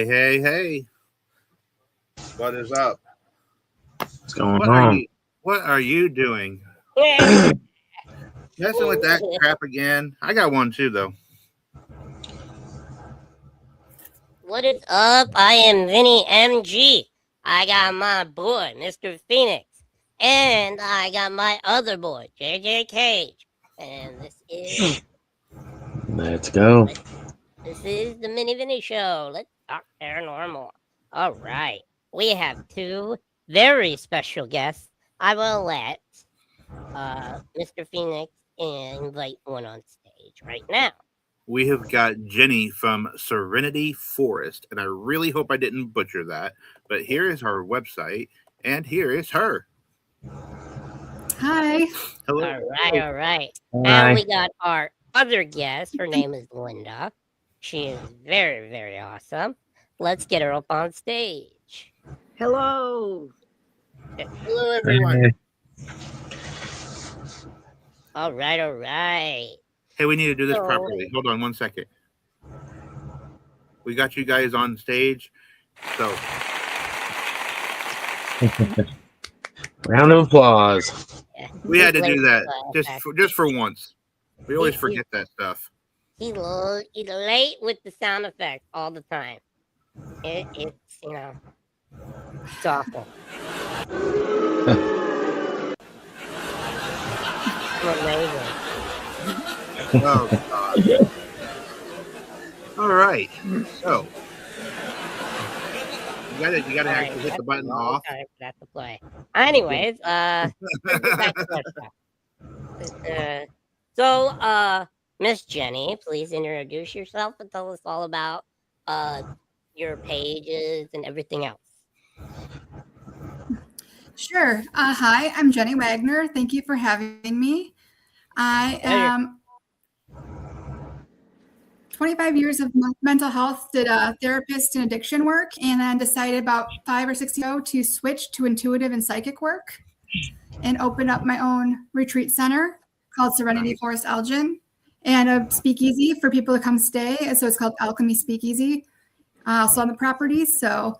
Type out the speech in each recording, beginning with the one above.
Hey, hey, hey. What is up? What's going What are on? you what are you doing? Messing with that crap again? I got one too though. What is up? I am Vinny MG. I got my boy, Mr. Phoenix. And I got my other boy, JJ Cage. And Let's go. this is the Mini Vinny Show. Let's talk paranormal. All right. We have two very special guests. I will let Mr. Phoenix invite one on stage right now. We have got Jenny from Serenity Forest, and I really hope I didn't butcher that. But here is her website, and here is her. Hi. Hello. All right. And Hi. we got our other guest. Her name is Linda. She is very, very awesome. Let's get her up on stage. Hello. Hello, everyone. All right. Hey, we need to do this So- properly. Hold on one second. We got you guys on stage, so Round of applause. we had to Late, do that back. just for once. We always He- forget that stuff. He's late with the sound effects all the time. It's it's awful. Amazing. Oh God. All right. So you gotta actually hit the button off. Time for that to play. Anyways, let's get back to that stuff. So, Miss Jenny, please introduce yourself and tell us all about your pages and everything else. Sure. Hi, I'm Jenny Wagner. Thank you for having me. I am 25 years of mental health, did a therapist and addiction work, and then decided about 5 or 6 years ago to switch to intuitive and psychic work and open up my own retreat center called Serenity Forest Elgin and a speakeasy for people to come stay. So it's called Alchemy Speakeasy, also on the property. So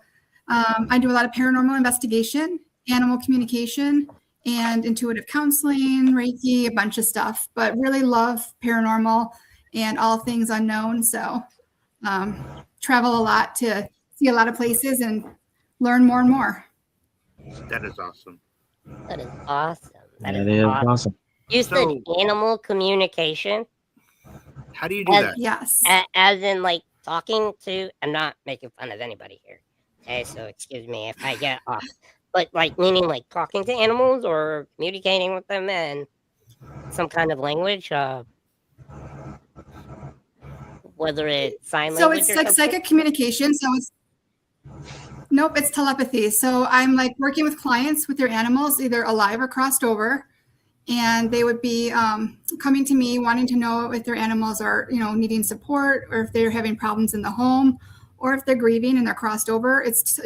I do a lot of paranormal investigation, animal communication, and intuitive counseling, Reiki, a bunch of stuff, but really love paranormal and all things unknown. So travel a lot to see a lot of places and learn more and more. That is awesome. That is awesome. That is awesome. You said So- animal communication, How do you do As- that? Yes. as in like talking to. I'm not making fun of anybody here. Okay, so excuse me if I get off. But like meaning like talking to animals or communicating with them in some kind of language. Whether it's sign So language it's or like something. psychic communication. So nope, it's telepathy. So I'm like working with clients with their animals, either alive or crossed over. And they would be coming to me wanting to know if their animals are, needing support or if they're having problems in the home or if they're grieving and they're crossed over. It's,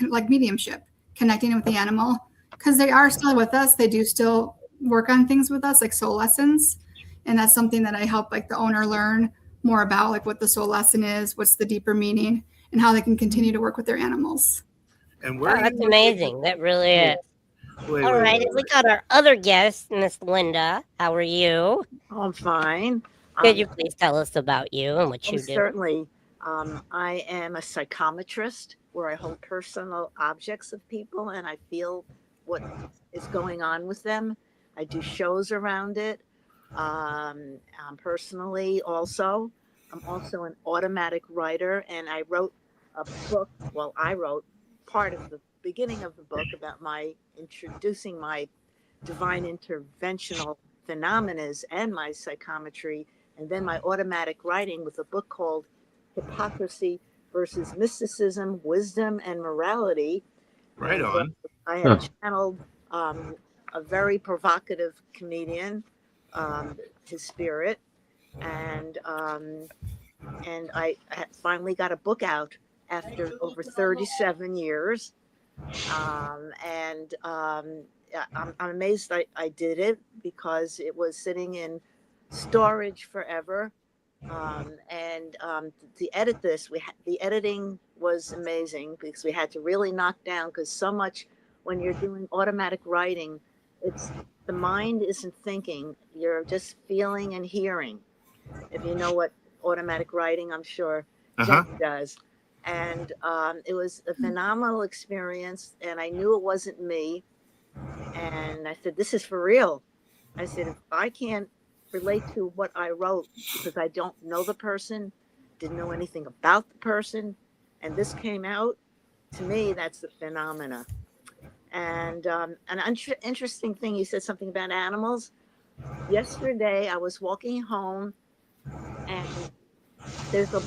like mediumship, connecting with the animal because they are still with us. They do still work on things with us, like soul lessons. And that's something that I help like the owner learn more about, like what the soul lesson is, what's the deeper meaning, and how they can continue to work with their animals. And Wow, where that's amazing. That really is. Wait, All wait, right, wait, we got our other guest, Miss Linda. How are you? I'm fine. Could you please tell us about you and what you do? Certainly. I am a psychometrist where I hold personal objects of people and I feel what is going on with them. I do shows around it. Personally, also, I'm also an automatic writer, and I wrote a book. Well, I wrote part of the beginning of the book about my introducing my divine interventional phenomena and my psychometry, and then my automatic writing with a book called Hypocrisy versus Mysticism, Wisdom, and Morality. Right And on. I have channeled a very provocative comedian, his spirit, and I finally got a book out after over 37 years. I'm amazed I did it because it was sitting in storage forever. To edit this, the editing was amazing because we had to really knock down, because so much when you're doing automatic writing, it's the mind isn't thinking, you're just feeling and hearing. If you know what automatic writing, I'm sure Uh-huh. Jenny does. And it was a phenomenal experience, and I knew it wasn't me. And I said, this is for real. I said, if I can't relate to what I wrote because I don't know the person, didn't know anything about the person, and this came out, to me, that's the phenomena. And an interesting thing, you said something about animals. Yesterday, I was walking home, and there's a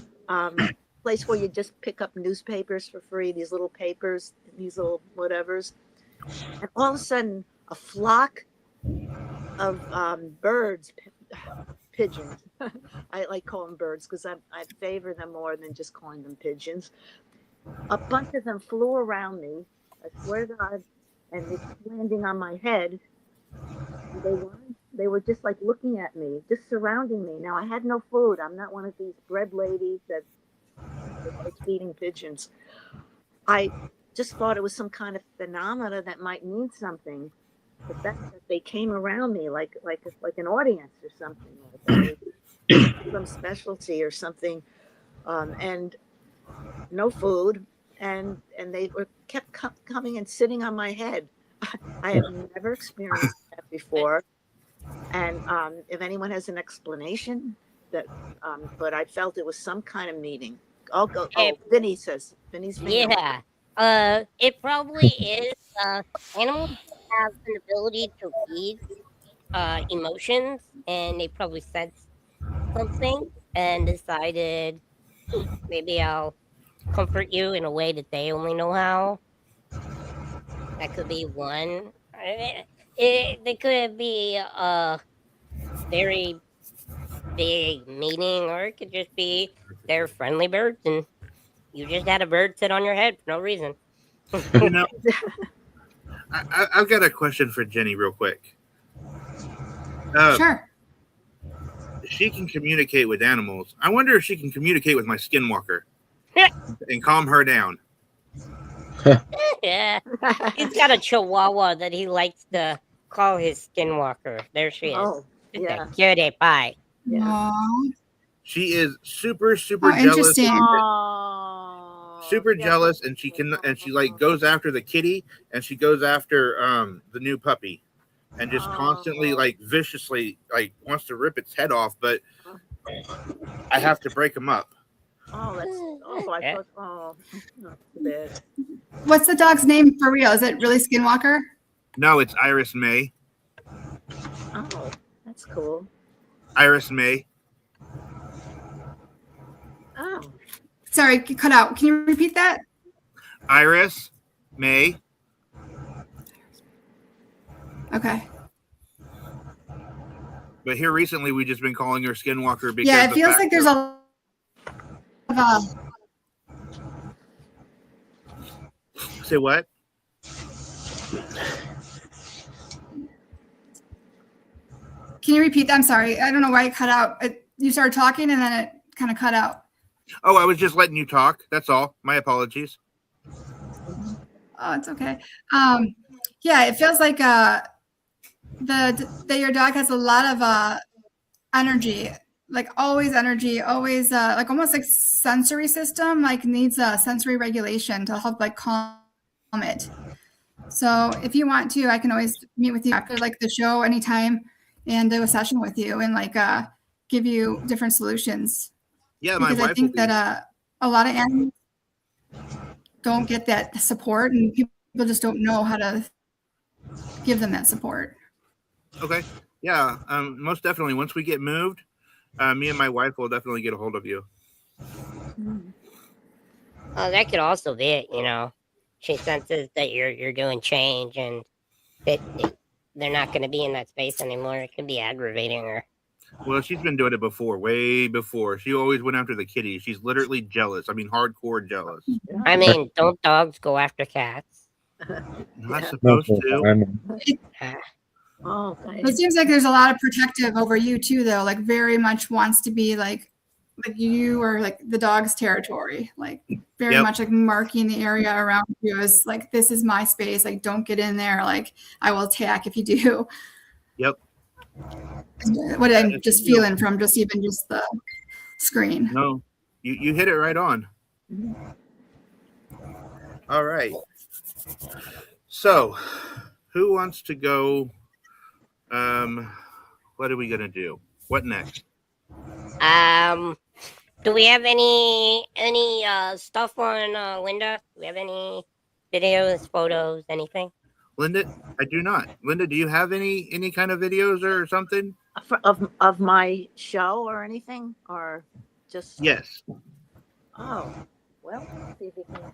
place where you just pick up newspapers for free, these little papers, these little whatevers. And all of a sudden, a flock of birds, pigeons. I like calling them birds because I favor them more than just calling them pigeons. A bunch of them flew around me, I swear to God, and they kept landing on my head. They were just like looking at me, just surrounding me. Now, I had no food. I'm not one of these bread ladies that like feeding pigeons. I just thought it was some kind of phenomena that might mean something. The fact that they came around me like an audience or something, like some specialty or something, and no food, and they kept coming and sitting on my head. I have never experienced that before, and if anyone has an explanation, that, but I felt it was some kind of meeting. I'll go. Oh, Vinny says. Vinny's finger. Yeah. It probably is. Animals have an ability to read emotions, and they probably sensed something and decided, maybe I'll comfort you in a way that they only know how. That could be one. They could be a very big meaning, or it could just be they're friendly birds, and you just had a bird sit on your head for no reason. You know, I've got a question for Jenny real quick. Sure. She can communicate with animals. I wonder if she can communicate with my skinwalker and calm her down. Yeah. He's got a chihuahua that he likes to call his skinwalker. There she is. Oh, Just yeah. a cutie pie. Yeah. Aw. She is super Oh, jealous. interesting. Super Yeah. jealous, and she like goes after the kitty, and she goes after the new puppy, and just constantly, like, viciously, like, wants to rip its head off, but I have to break them up. Oh, that's. Oh, I Yeah. thought. Oh, not too bad. What's the dog's name for real? Is it really Skinwalker? No, it's Iris May. Oh, that's cool. Iris May. Oh, Sorry, cut out. Can you repeat that? Iris May. Okay. But here recently, we just been calling her Skinwalker because Yeah, it the feels fact like there's that- Say what? Can you repeat that? I'm sorry. I don't know why it cut out. You started talking and then it kind of cut out. Oh, I was just letting you talk. That's all. My apologies. Oh, it's okay. Yeah, it feels like that your dog has a lot of energy, like always energy, always like almost like sensory system, like needs a sensory regulation to help like calm it. So if you want to, I can always meet with you after like the show anytime and do a session with you and like give you different solutions. Yeah, my Because wife I think will be- that a lot of animals don't get that support, and people just don't know how to give them that support. Okay. Yeah. Most definitely. Once we get moved, me and my wife will definitely get a hold of you. Oh, that could also be it. She senses that you're doing change, and that they're not going to be in that space anymore. It could be aggravating her. Well, she's been doing it before, way before. She always went after the kitty. She's literally jealous. I mean, hardcore jealous. I mean, don't dogs go after cats? Not Yeah. supposed to. Oh, It seems like there's a lot of protective over you too, though. Like very much wants to be like like you are like the dog's territory, like very Yep. much like marking the area around you as like, this is my space. Like, don't get in there. Like, I will attack if you do. Yep. What I'm just feeling from just the screen. No, you hit it right on. All right. So, who wants to go? What are we gonna do? What next? Do we have any stuff on Linda? Do we have any videos, photos, anything? Linda, I do not. Linda, do you have any kind of videos or something? Of my show or anything, or just Yes. Oh, well, let's see if we can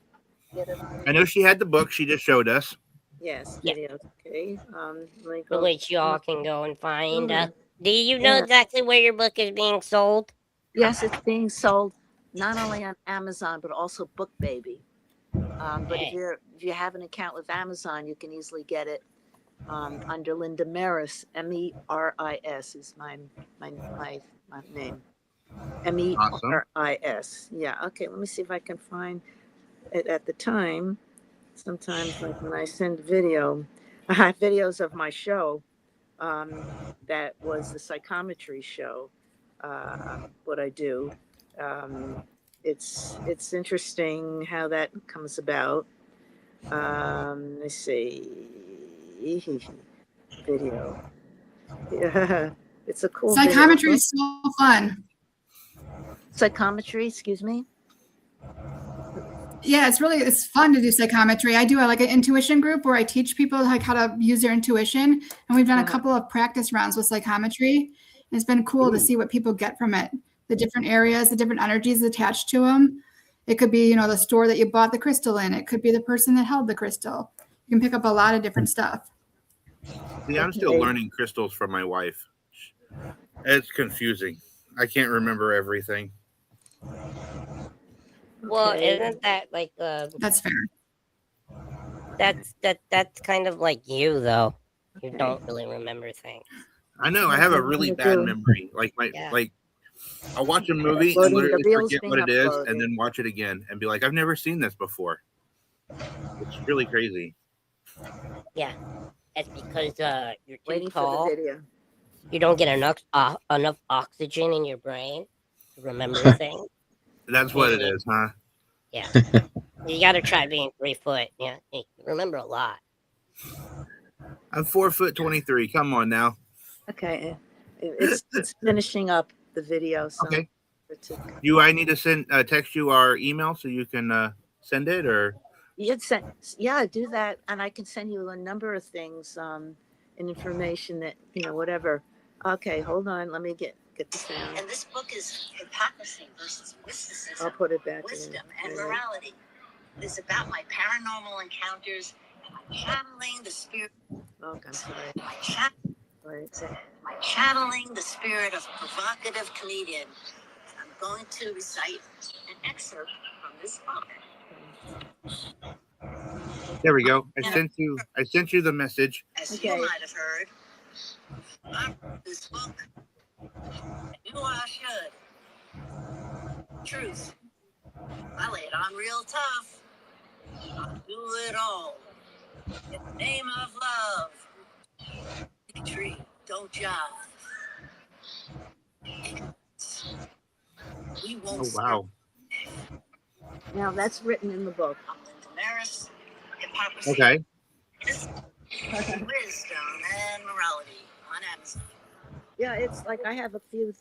get it on. I know she had the book. She just showed us. Yes, Yeah. videos. Okay. Let me go. Which y'all can go and find. Mhm. Do you know Yeah. exactly where your book is being sold? Yes, it's being sold not only on Amazon but also BookBaby. But Okay. if you have an account with Amazon, you can easily get it under Linda Meris. MERIS is my name. MERIS. Yeah. Okay. Let me see if I can find it at the time. Sometimes, like when I send video, I have videos of my show. That was the psychometry show. What I do. It's interesting how that comes about. Let's see. Video. Yeah, it's a cool Psychometry video. is so fun. Psychometry, excuse me. Yeah, it's fun to do psychometry. I do like an intuition group where I teach people like how to use their intuition, and we've done a couple of practice rounds with psychometry. And it's been cool to see what people get from it. The different areas, the different energies attached to them. It could be, the store that you bought the crystal in. It could be the person that held the crystal. You can pick up a lot of different stuff. See, I'm still learning crystals from my wife. It's confusing. I can't remember everything. Well, Okay. isn't that like That's fair. that's kind of like you though? You don't really remember things. I know I have a really bad memory. Like Yeah. I'll watch a movie and Uploading, the literally reel's forget being what it is, uploaded. and then watch it again and be like, I've never seen this before. It's really crazy. Yeah, it's because you're too Waiting for tall. the video. You don't get enough oxygen in your brain to remember things. That's what it is, huh? Yeah, you got to try being 3 foot. Yeah, you remember a lot. I'm 4'23". Come on now. Okay, it's finishing up the video. So Okay. Do I need to text you our email so you can send it, or? You'd do that, and I can send you a number of things, and information that whatever. Okay, hold on. Let me get this down. And this book is hypocrisy versus mysticism, I'll put it back. wisdom, in. and morality. It is about my paranormal encounters and my channeling the spirit. Oh, I'm sorry. My channeling the spirit of a provocative comedian. I'm going to recite an excerpt from this book. There we go. I sent you the message. As Okay. you might have heard, I wrote this book. I knew I should. Truth. I lay it on real tough. I'll do it all. In the name of love. Tree, don't jive. We won't Oh wow. Now that's written in the book. I'm Linda Maris. Hypocrisy. Okay. Wisdom and morality on Amazon. Yeah, it's like I have a few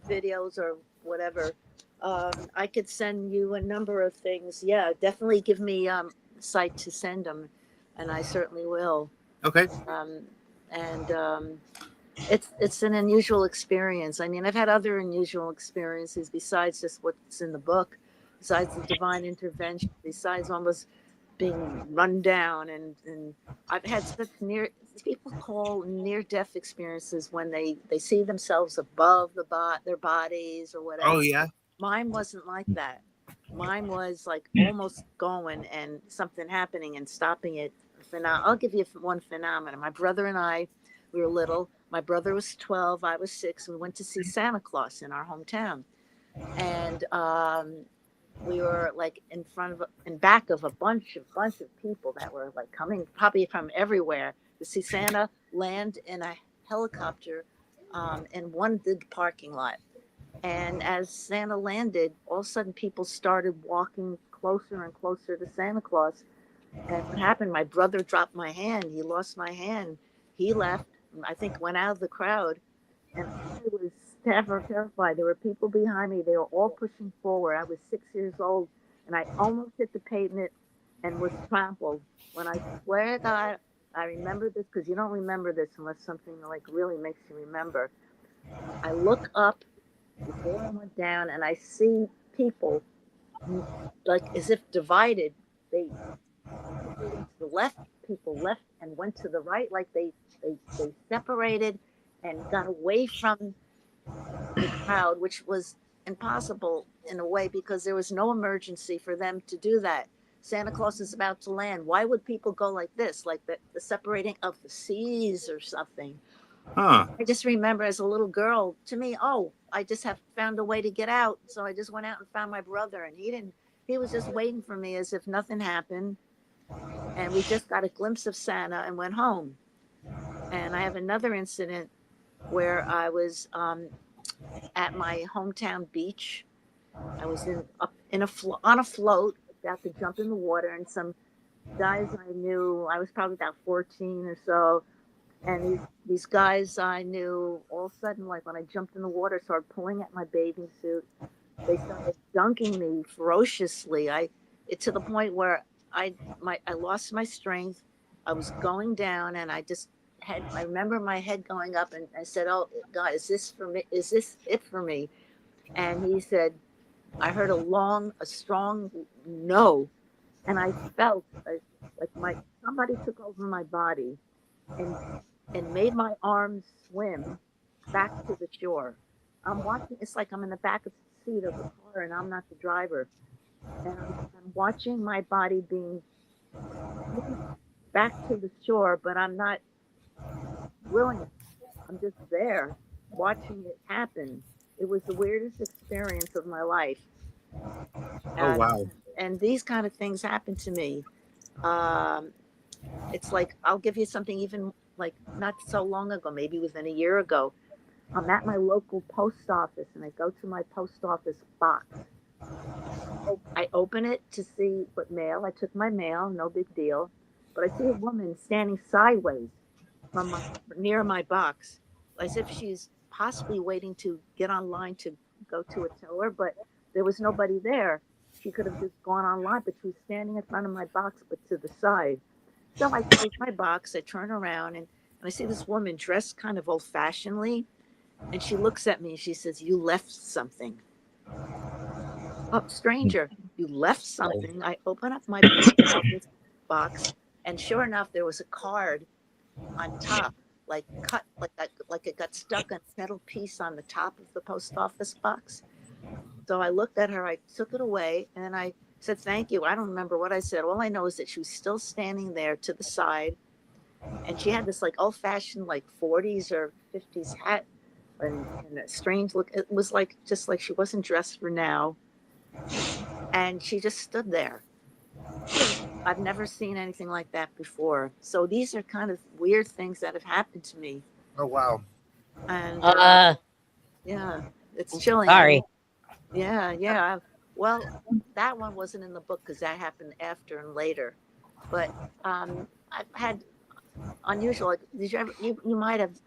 videos or whatever. I could send you a number of things. Yeah, definitely give me site to send them, and I certainly will. Okay. It's an unusual experience. I mean, I've had other unusual experiences besides just what's in the book, besides the divine intervention, besides almost being run down, and I've had such people call near-death experiences when they see themselves above their bodies or whatever. Oh yeah. Mine wasn't like that. Mine was like almost going and something happening and stopping it. I'll give you one phenomenon. My brother and I, we were little. My brother was 12. I was 6. We went to see Santa Claus in our hometown. and we were like in back of a bunch of people that were like coming probably from everywhere to see Santa land in a helicopter in one big parking lot. And as Santa landed, all of a sudden people started walking closer and closer to Santa Claus. And what happened? My brother dropped my hand. He lost my hand. He left. I think went out of the crowd, and I was terrified. There were people behind me. They were all pushing forward. I was 6 years old, and I almost hit the pavement and was trampled. When I swear to God, I remember this because you don't remember this unless something like really makes you remember. I look up before I went down, and I see people like as if divided. They to the left, people left and went to the right, like they separated and got away from the crowd, which was impossible in a way because there was no emergency for them to do that. Santa Claus is about to land. Why would people go like this, like the separating of the seas or something? Huh. I just remember as a little girl, to me, oh, I just have found a way to get out. So I just went out and found my brother, and he was just waiting for me as if nothing happened. And we just got a glimpse of Santa and went home. And I have another incident where I was at my hometown beach. I was on a float, about to jump in the water, and some guys I knew. I was probably about 14 or so, and these guys I knew. All of a sudden, like when I jumped in the water, started pulling at my bathing suit. They started dunking me ferociously. To the point where I lost my strength. I was going down, and I remember my head going up, and I said, "Oh God, is this for me? Is this it for me?" And he said, I heard a strong no, and I felt like somebody took over my body, and made my arms swim back to the shore. I'm watching. It's like I'm in the back of the seat of the car, and I'm not the driver. And I'm watching my body being back to the shore, but I'm not willing it. I'm just there watching it happen. It was the weirdest experience of my life. Oh wow. And these kind of things happen to me. It's like I'll give you something even like not so long ago, maybe within a year ago. I'm at my local post office, and I go to my post office box. I open it to see what mail. I took my mail, no big deal. But I see a woman standing sideways near my box, as if she's possibly waiting to get online to go to a teller, but there was nobody there. She could have just gone online, but she was standing in front of my box, but to the side. So I close my box, I turn around, and I see this woman dressed kind of old-fashionedly, and she looks at me and she says, "You left something." Oh, stranger, you left something. I open up my box, and sure enough, there was a card on top, like cut, like it got stuck a metal piece on the top of the post office box. So I looked at her, I took it away, and I said, "Thank you." I don't remember what I said. All I know is that she was still standing there to the side, and she had this like old-fashioned like 40s or 50s hat, and a strange look. It was like just like she wasn't dressed for now. And she just stood there. I've never seen anything like that before. So these are kind of weird things that have happened to me. Oh wow. And yeah, it's I'm chilling. sorry. Yeah. Well, that one wasn't in the book because that happened after and later. But I've had unusual. Like, did you ever? You might have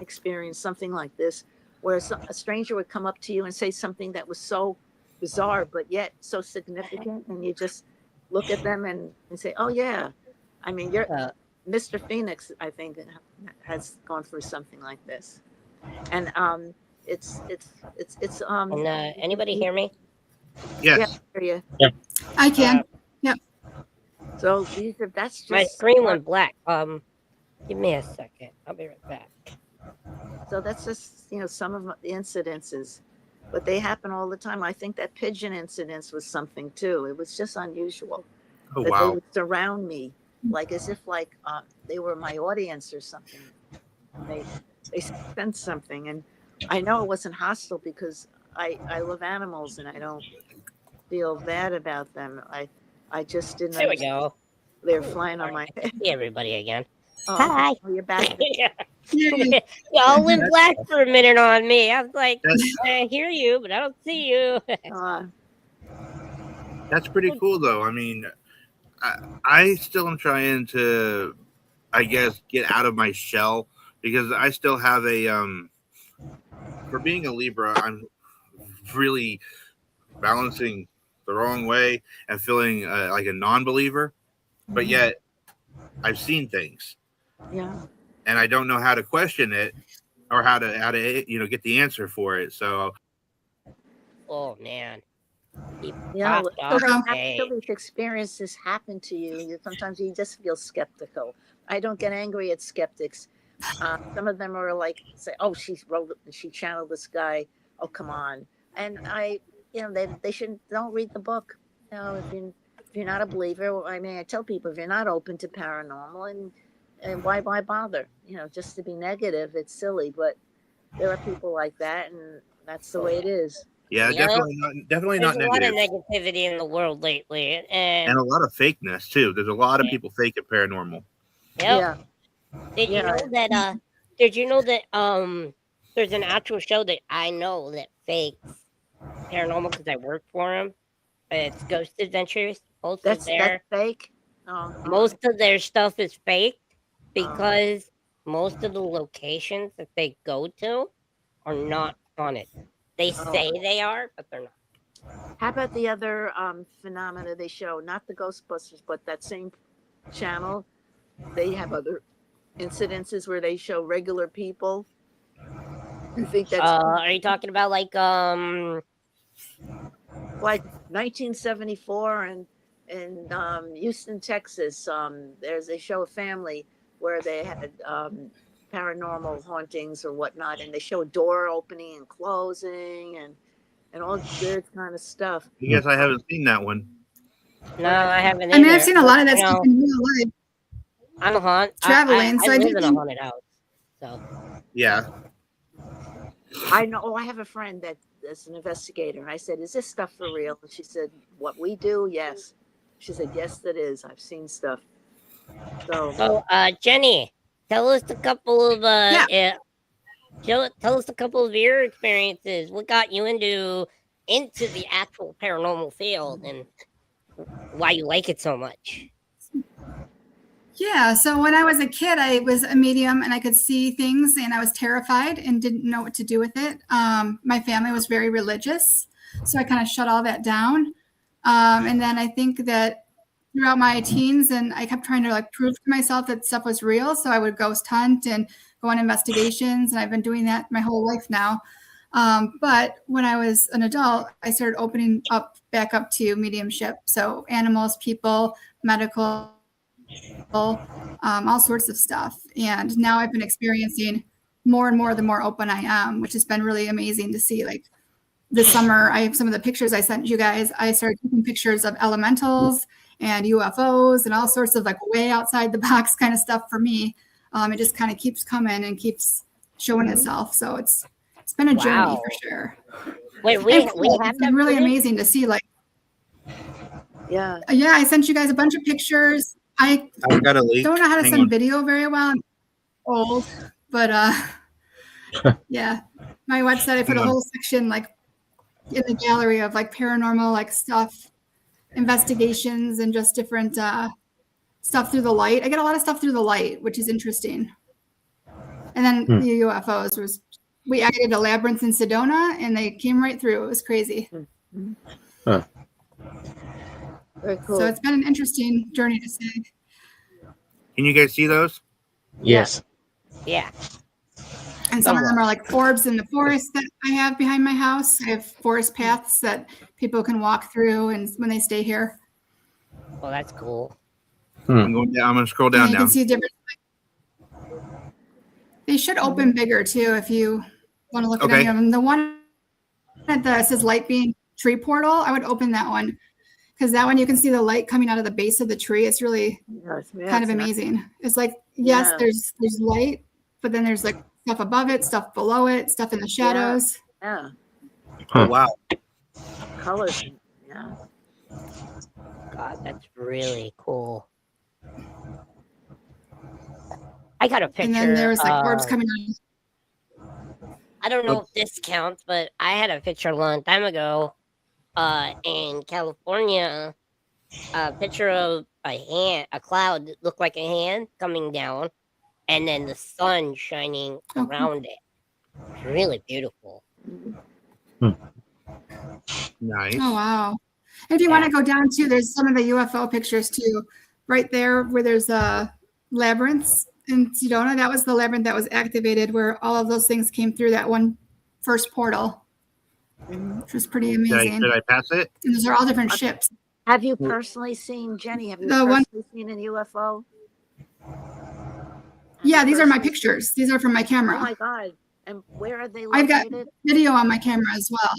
experienced something like this, where a stranger would come up to you and say something that was so bizarre, but yet so significant, and you just look at them and say, "Oh yeah." I mean, you're Mr. Phoenix. I think has gone through something like this, and it's Can anybody hear me? Yes. Yeah, I hear you. I can. So that's just My screen went black. Give me a second. I'll be right back. So that's just some of the incidences, but they happen all the time. I think that pigeon incidence was something too. It was just unusual. Oh That they wow. would surround me, like as if they were my audience or something. They sensed something, and I know it wasn't hostile because I love animals and I don't feel bad about them. I just didn't There we understand go. they're flying on my I head. see everybody again. Oh, Hi. oh, you're back. Yay. Y'all went black for a minute on me. I was like, That's, I hear you, but I don't see you. Uh, that's pretty cool, though. I mean, I still am trying to, I guess, get out of my shell because I still have a for being a Libra, I'm really balancing the wrong way and feeling like a non-believer, but yet I've seen things yeah. and I don't know how to question it or how to get the answer for it. So Oh man. He Yeah, popped till off they the have, page. till these experiences happen to you, sometimes you just feel skeptical. I don't get angry at skeptics. Some of them are like, say, "Oh, she channeled this guy. Oh, come on!" And they shouldn't. Don't read the book. If you're not a believer, I mean, I tell people if you're not open to paranormal, and why bother? Just to be negative, it's silly. But there are people like that, and that's the way it is. yeah, You know, definitely There's not a lot of negative, negativity in the world lately, and and a lot of fakeness too. There's a lot of Yeah. people fake it paranormal. yep. Yeah. Did you Yeah. know that? Did you know that? There's an actual show that I know that fakes paranormal because I work for him. It's Ghost Adventures. That's fake. Oh, Most of their stuff is fake because most of the locations that they go to are not haunted. They say they are, but they're not. How about the other phenomena they show? Not the Ghostbusters, but that same channel. They have other incidences where they show regular people. You think that's Are you talking about like like 1974 and in Houston, Texas? They show a family where they had paranormal hauntings or whatnot, and they show a door opening and closing and all weird kind of stuff. I guess I haven't seen that one. No, I haven't. I mean, either. I've seen a lot of that You stuff know, in real life. I'm a haunt. Traveling, I so I live do in a think- haunted house. So Yeah, I know. Oh, I have a friend that's an investigator, and I said, "Is this stuff for real?" And she said, "What we do, yes." She said, "Yes, it is. I've seen stuff." So, Jenny, tell us a couple of Yeah. tell us a couple of your experiences. What got you into the actual paranormal field and why you like it so much? Yeah, so when I was a kid, I was a medium and I could see things and I was terrified and didn't know what to do with it. My family was very religious, so I kind of shut all that down. And then I think that throughout my teens, and I kept trying to like prove to myself that stuff was real. So I would ghost hunt and go on investigations, and I've been doing that my whole life now. But when I was an adult, I started opening back up to mediumship. So animals, people, medical, all sorts of stuff. And now I've been experiencing more and more the more open I am, which has been really amazing to see. Like this summer, I have some of the pictures I sent you guys. I started taking pictures of elementals and UFOs and all sorts of like way outside the box kind of stuff for me. It just kind of keeps coming and keeps showing itself. So it's been a journey Wow. for sure. Wait, we And have it's that been really footage? amazing to see. Like, yeah. yeah, I sent you guys a bunch of pictures. I I've got a leak. don't know how to Hang send on. video very well. I'm old, but yeah, my website, I put a Hang on. whole section like in the gallery of like paranormal like stuff, investigations, and just different stuff through the light. I get a lot of stuff through the light, which is interesting. And then the UFOs I did a labyrinth in Sedona, and they came right through. It was crazy. Very cool. So it's been an interesting journey to see. Can you guys see those? Yes. Yeah. And some of them are like orbs in the forest that I have behind my house. I have forest paths that people can walk through, and when they stay here, Well, that's cool. I'm going down. I'm going to scroll and down you now. can see different. They should open bigger too if you want to look at Okay. any of them. The one that says light beam tree portal, I would open that one because that one you can see the light coming out of the base of the tree. It's really kind of amazing. It's like yes, Yeah. there's light, but then there's like stuff above it, stuff below it, stuff in the shadows. Yeah. Oh wow. Colors. Yeah. God, that's really cool. I got a picture. And then there was like orbs of- coming out. I don't know if this counts, but I had a picture a long time ago in California, a picture of a cloud that looked like a hand coming down, and then the sun shining Oh, cool. around it. It's really beautiful. Nice. Oh wow! If you want to go down too, there's some of the UFO pictures too, right there where there's labyrinths in Sedona. That was the labyrinth that was activated, where all of those things came through that one first portal, which was pretty amazing. Did I pass it? And those are all different ships. Have you personally seen, Jenny? Have you The one- personally seen an UFO? Yeah, these are my Personally- pictures. These are from my camera. Oh my God! And where are they I've got located? video on my camera as well.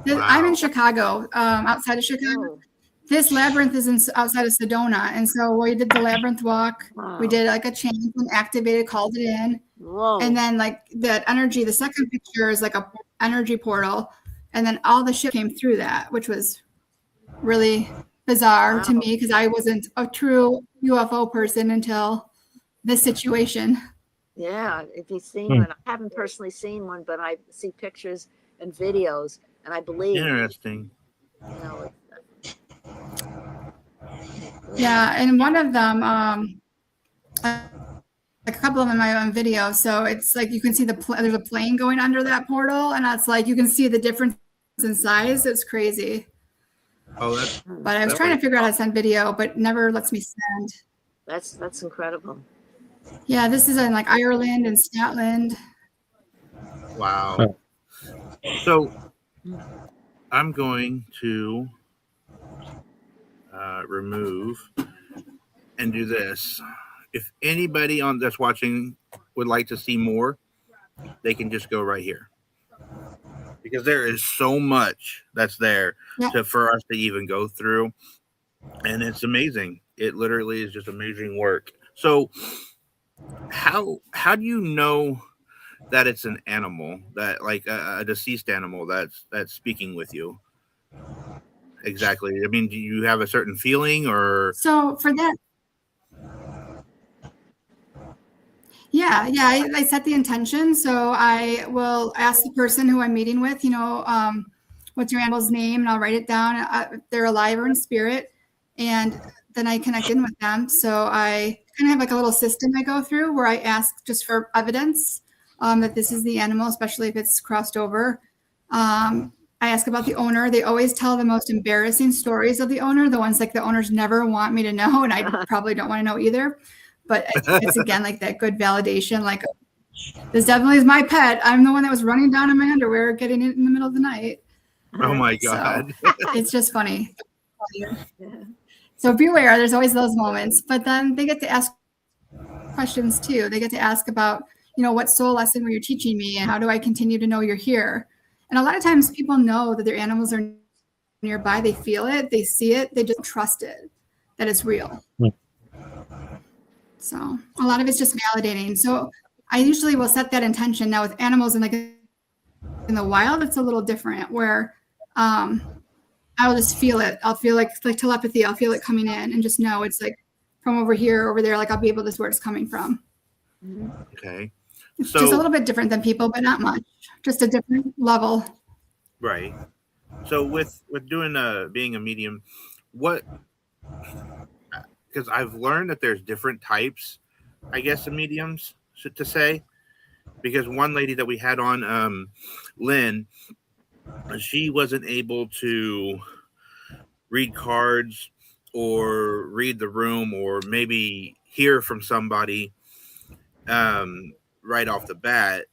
I'm in Wow. Chicago, outside of Chicago. Oh, This labyrinth is outside of Sedona, and so we did the labyrinth walk. wow. We did like a chant and activated, called it in, Whoa. and then like that energy. The second picture is like a energy portal, and then all the shit came through that, which was really bizarre to Wow. me because I wasn't a true UFO person until this situation. Yeah, if you've seen Hmm. one, I haven't personally seen one, but I see pictures and videos, and I believe, Interesting. you know, Yeah, and one of them, like a couple of them, I on video. So it's like you can see there's a plane going under that portal, and that's like you can see the difference in size. It's crazy. Oh, that's But I was trying to figure out how to send video, but it never lets me send. that's incredible. Yeah, this is in like Ireland and Scotland. wow. So I'm going to remove and do this. If anybody on that's watching would like to see more, they can just go right here. Because there is so much that's there Yeah. for us to even go through. And it's amazing. It literally is just amazing work. So how do you know that it's an animal, that like a deceased animal that's speaking with you? Exactly. I mean, do you have a certain feeling or So for that, yeah, I set the intention. So I will ask the person who I'm meeting with, what's your animal's name, and I'll write it down. If they're alive or in spirit, and then I connect in with them. So I kind of have like a little system I go through where I ask just for evidence that this is the animal, especially if it's crossed over. I ask about the owner. They always tell the most embarrassing stories of the owner, the ones like the owners never want me to know, and I probably don't want to know either. But it's again like that good validation, like this definitely is my pet. I'm the one that was running down in my underwear, getting it in the middle of the night. oh my So- god. It's just funny. Yeah. So beware, there's always those moments. But then they get to ask questions too. They get to ask about, what soul lesson were you teaching me, and how do I continue to know you're here? And a lot of times people know that their animals are nearby. They feel it, they see it, they just trust it, that it's real. Hmm. So a lot of it's just validating. So I usually will set that intention. Now with animals and like in the wild, it's a little different where I will just feel it. I'll feel like telepathy. I'll feel it coming in and just know it's like from over here, over there. Like I'll be able to see where it's coming from. Okay. It's So- just a little bit different than people, but not much. Just a different level. Right. So with doing being a medium, what, because I've learned that there's different types, I guess, of mediums to say. Because one lady that we had on, Lynn, she wasn't able to read cards or read the room or maybe hear from somebody right off the bat.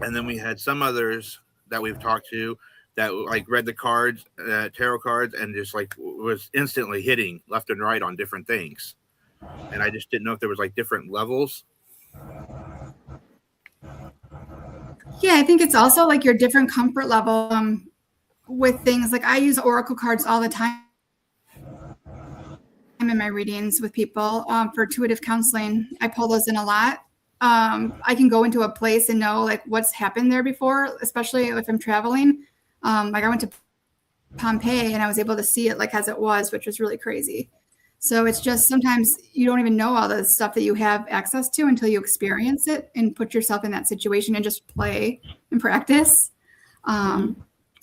And then we had some others that we've talked to that like read the cards, tarot cards, and just like was instantly hitting left and right on different things. And I just didn't know if there was like different levels. Yeah, I think it's also like your different comfort level with things. Like I use oracle cards all the time in my readings with people for intuitive counseling. I pull those in a lot. I can go into a place and know like what's happened there before, especially if I'm traveling. Like I went to Pompeii and I was able to see it like as it was, which was really crazy. So it's just sometimes you don't even know all the stuff that you have access to until you experience it and put yourself in that situation and just play and practice. And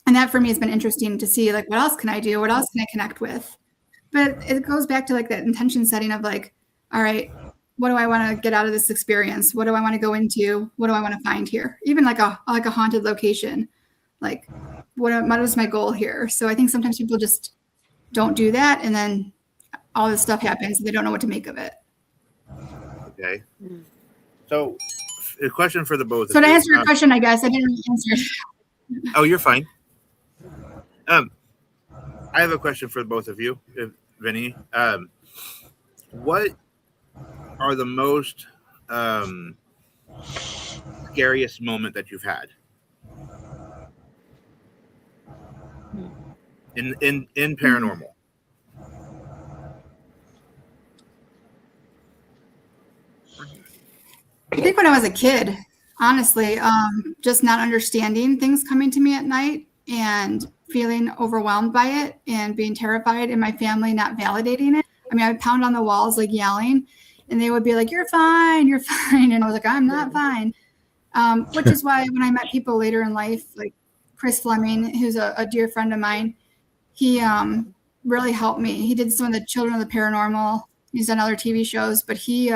that for me has been interesting to see like what else can I do? What else can I connect with? But it goes back to like that intention setting of like, all right, what do I want to get out of this experience? What do I want to go into? What do I want to find here? Even like a haunted location. Like what is my goal here? So I think sometimes people just don't do that, and then all this stuff happens and they don't know what to make of it. Okay. So a question for the both So of to you. answer your question, I guess I didn't really answer. Oh, you're fine. I have a question for both of you, Vinny. What are the most scariest moment that you've had in paranormal? I think when I was a kid, honestly, just not understanding things coming to me at night and feeling overwhelmed by it and being terrified, and my family not validating it. I mean, I would pound on the walls like yelling, and they would be like, "You're fine, you're fine," and I was like, "I'm not fine." Which is why when I met people later in life, like Chris Fleming, who's a dear friend of mine, he really helped me. He did some of the Children of the Paranormal. He's done other TV shows, but he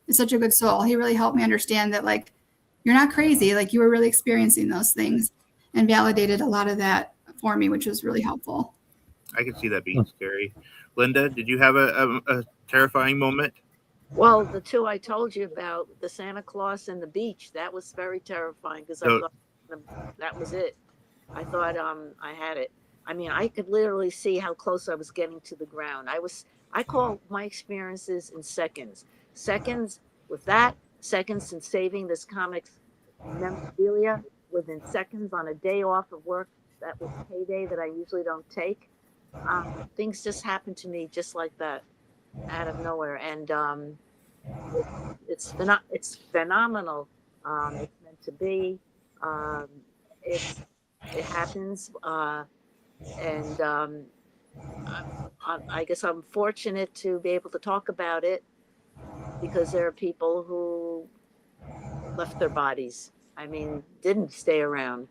is such a good soul. He really helped me understand that like you're not crazy. Like you were really experiencing those things, and validated a lot of that for me, which was really helpful. I can see that being scary. Linda, did you have a terrifying moment? Well, the two I told you about, the Santa Claus and the beach, that was very terrifying because I thought that was it. I thought I had it. I mean, I could literally see how close I was getting to the ground. I call my experiences in seconds. Seconds with that, seconds in saving this comic's memorabilia within seconds on a day off of work. That was payday that I usually don't take. Things just happen to me just like that, out of nowhere, and it's phenomenal. It's meant to be. It happens, and I guess I'm fortunate to be able to talk about it because there are people who left their bodies. I mean, didn't stay around.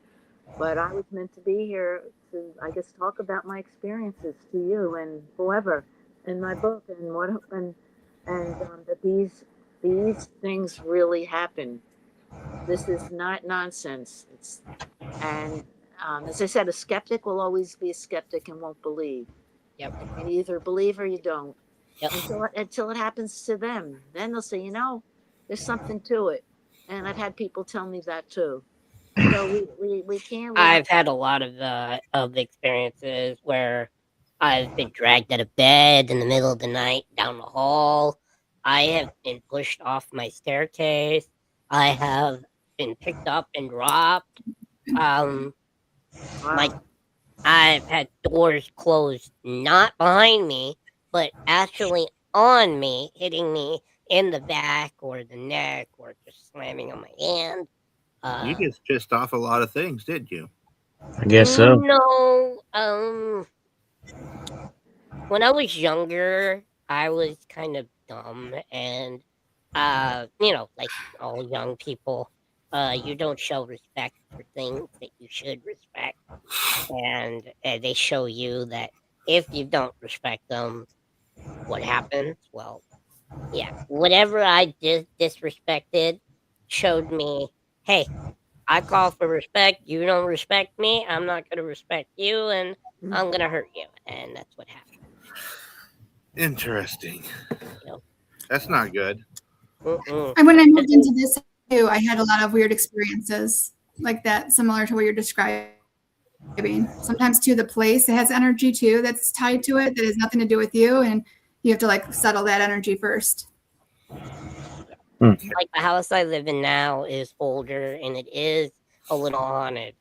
But I was meant to be here to, I guess, talk about my experiences to you and whoever in my book, and that these things really happen. This is not nonsense. And as I said, a skeptic will always be a skeptic and won't believe. Yep. And you either believe or you don't. Yep. Until it happens to them, then they'll say, there's something to it. And I've had people tell me that too. So we can't. I've had a lot of experiences where I've been dragged out of bed in the middle of the night down the hall. I have been pushed off my staircase. I have been picked up and dropped. Like I've had doors closed not behind me, but actually on me, hitting me in the back or the neck or just slamming on my hand. You just pissed off a lot of things, didn't you? I guess so. No. When I was younger, I was kind of dumb, and like all young people, you don't show respect for things that you should respect, and they show you that if you don't respect them, what happens? Well, yeah, whatever I disrespected showed me, hey, I call for respect. You don't respect me. I'm not going to respect you, and I'm going to hurt you. And that's what happened. Interesting. Yep. That's not good. And when I moved into this too, I had a lot of weird experiences like that, similar to what you're describing. Sometimes too, the place, it has energy too that's tied to it that has nothing to do with you, and you have to like settle that energy first. Like the house I live in now is older, and it is a little haunted.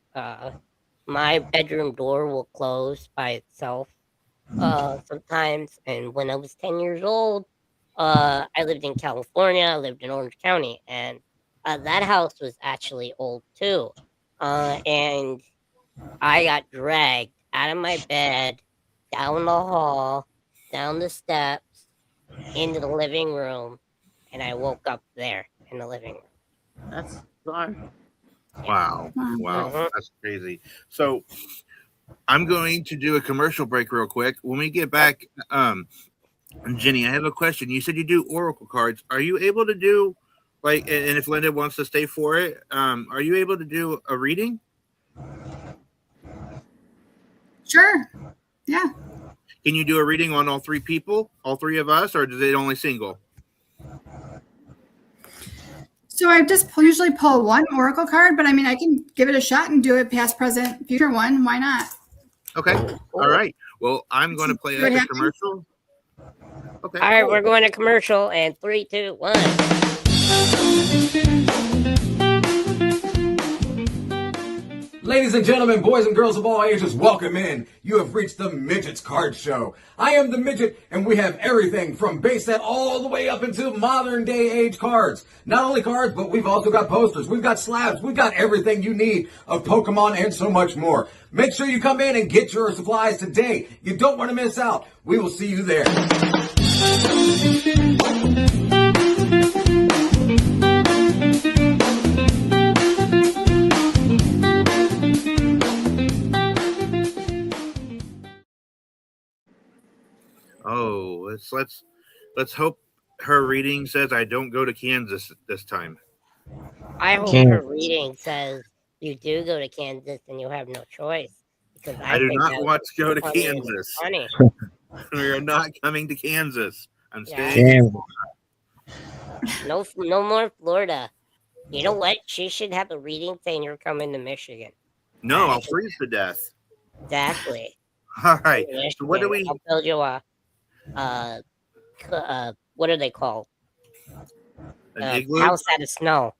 My bedroom door will close by itself sometimes. And when I was 10 years old, I lived in California. I lived in Orange County, and That house was actually old too. And I got dragged out of my bed, down the hall, down the steps, into the living room, and I woke up there in the living room. That's bizarre. Wow. Wow. Wow. Mhm. That's crazy. So I'm going to do a commercial break real quick. When we get back, Jenny, I have a question. You said you do oracle cards. Are you able to do like, and if Linda wants to stay for it, are you able to do a reading? Sure. Yeah. Can you do a reading on all three people, all three of us, or is it only single? So I just usually pull one oracle card, but I mean, I can give it a shot and do it past, present, future one. Why not? Okay. All right. Well, I'm going to play See what a happens. commercial. Okay. All right, cool. we're going to commercial, and 3, 2, 1. Ladies and gentlemen, boys and girls of all ages, welcome in. You have reached the Midget's Card Show. I am the Midget, and we have everything from base set all the way up into modern day age cards. Not only cards, but we've also got posters, we've got slabs, we've got everything you need of Pokemon and so much more. Make sure you come in and get your supplies today. You don't want to miss out. We will see you there. Oh, let's hope her reading says I don't go to Kansas this time. I hope Can- her reading says you do go to Kansas and you have no choice. Because I do think not that want to go to funny and Kansas. Funny. We are not coming to Kansas. I'm Yeah. staying. Kansas. No more Florida. You know what? She should have a reading saying you're coming to Michigan. No, I'll freeze to death. Exactly. All right. Michigan. So what do we? I'll build you a what are they called? An igloo? House out of snow.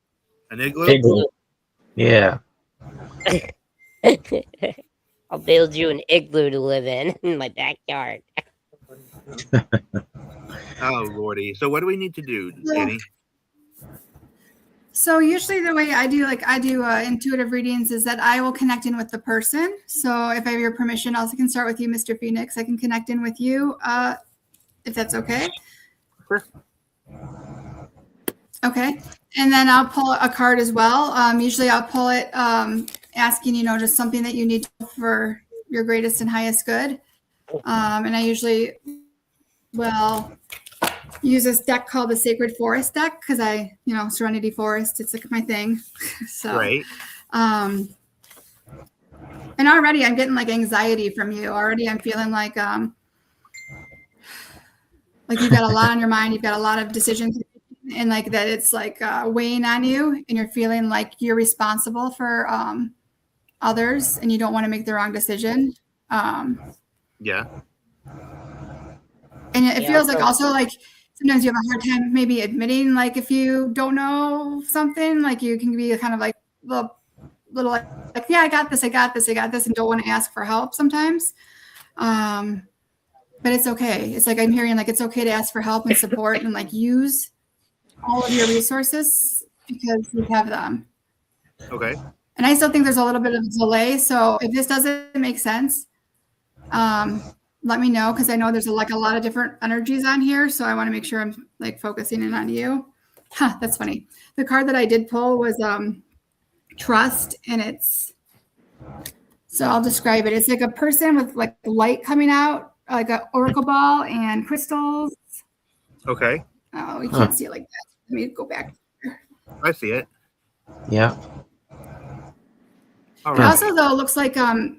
An igloo? Igloo. Yeah. I'll build you an igloo to live in my backyard. Oh lordy. So what do we need to do, Yeah. Jenny? So usually the way I do intuitive readings is that I will connect in with the person. So if I have your permission, I can start with you, Mr. Phoenix. I can connect in with you, if that's okay. Sure. Okay. And then I'll pull a card as well. Usually I'll pull it asking, just something that you need for your greatest and highest good. And I usually will use this deck called the Sacred Forest deck because Serenity Forest, it's like my thing. So, Right. and already I'm getting like anxiety from you. Already I'm feeling like you've got a lot on your mind. You've got a lot of decisions and like that it's like weighing on you and you're feeling like you're responsible for others and you don't want to make the wrong decision. Yeah. And it Yeah, feels like so- also like sometimes you have a hard time maybe admitting like if you don't know something, like you can be kind of like little like yeah, I got this, and don't want to ask for help sometimes. But it's okay. It's like I'm hearing like it's okay to ask for help and support and like use all of your resources because you have them. Okay. And I still think there's a little bit of a delay. So if this doesn't make sense, let me know because I know there's a lot of different energies on here. So I want to make sure I'm like focusing in on you. Huh, that's funny. The card that I did pull was trust, and so I'll describe it. It's like a person with like light coming out, like an oracle ball and crystals. Okay. Oh, you can't see it like that. Let me go back. I see it. Yeah. All It right. also, though, looks like it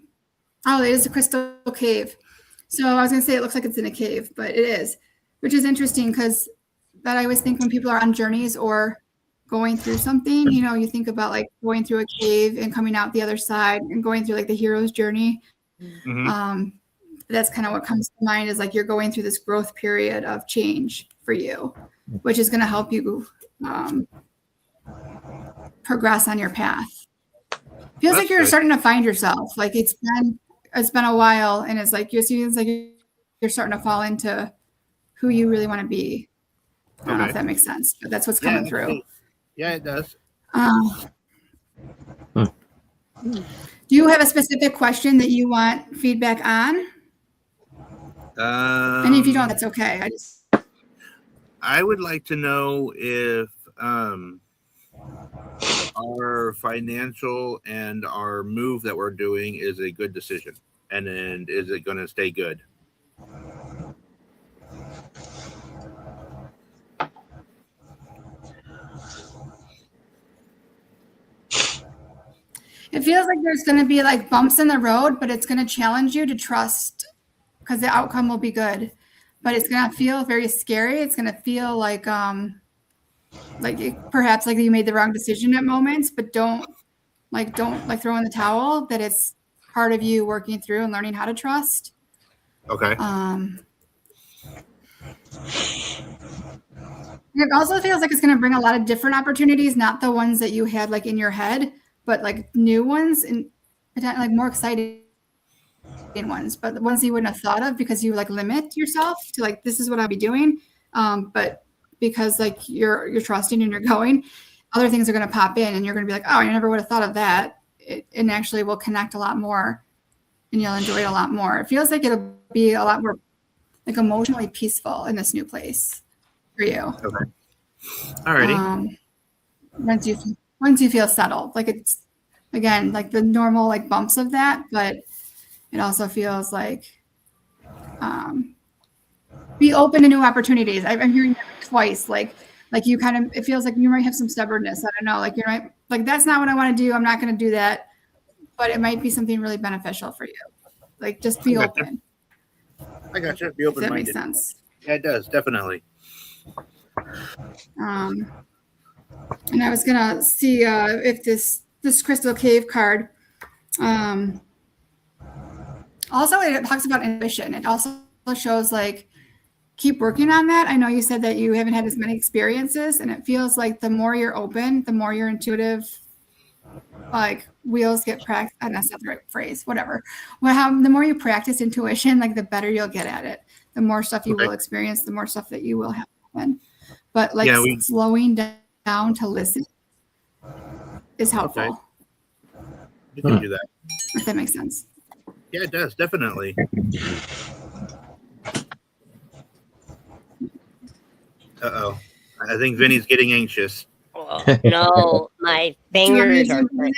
is a crystal cave. So I was going to say it looks like it's in a cave, but it is, which is interesting because that I always think when people are on journeys or going through something, you think about like going through a cave and coming out the other side and going through like the hero's journey. Mhm. That's kind of what comes to mind is like you're going through this growth period of change for you, which is going to help you progress on your path. Feels That's like you're good. starting to find yourself. Like it's been a while, and it's like you're starting to fall into who you really want to be. I don't know Okay. if that makes sense, but that's what's Yeah, coming through. Yeah, it does. Do you have a specific question that you want feedback on? And if you don't, that's okay. I would like to know if our financial and our move that we're doing is a good decision, and then is it going to stay good? It feels like there's going to be like bumps in the road, but it's going to challenge you to trust because the outcome will be good. But it's going to feel very scary. It's going to feel like perhaps like you made the wrong decision at moments, but don't throw in the towel. That it's part of you working through and learning how to trust. Okay. It also feels like it's going to bring a lot of different opportunities, not the ones that you had like in your head, but like new ones and like more exciting ones, but the ones you wouldn't have thought of because you like limit yourself to like, this is what I'll be doing. But because like you're trusting and you're going, other things are going to pop in and you're going to be like, oh, I never would have thought of that. And actually will connect a lot more and you'll enjoy it a lot more. It feels like it'll be a lot more like emotionally peaceful in this new place for you. Okay. Alrighty. Once you feel settled, like it's again like the normal like bumps of that, but it also feels like be open to new opportunities. I'm hearing that twice, like you kind of, it feels like you might have some stubbornness. I don't know, like you're right, like that's not what I want to do. I'm not going to do that, but it might be something really beneficial for you. Like just be open. I got you. Be open-minded. Does that make sense? Yeah, it does definitely. And I was gonna see if this crystal cave card. Also, it talks about intuition. It also shows like keep working on that. I know you said that you haven't had as many experiences, and it feels like the more you're open, the more you're intuitive. Like wheels get practiced. That's not the right phrase. Whatever. Well, the more you practice intuition, like the better you'll get at it. The more stuff you will experience, the more stuff that you will happen. But like slowing down to listen is helpful. Okay. You can do that. If that makes sense. Yeah, it does definitely. Uh-oh. I think Vinny's getting anxious. Oh, no, my fingers are cramping.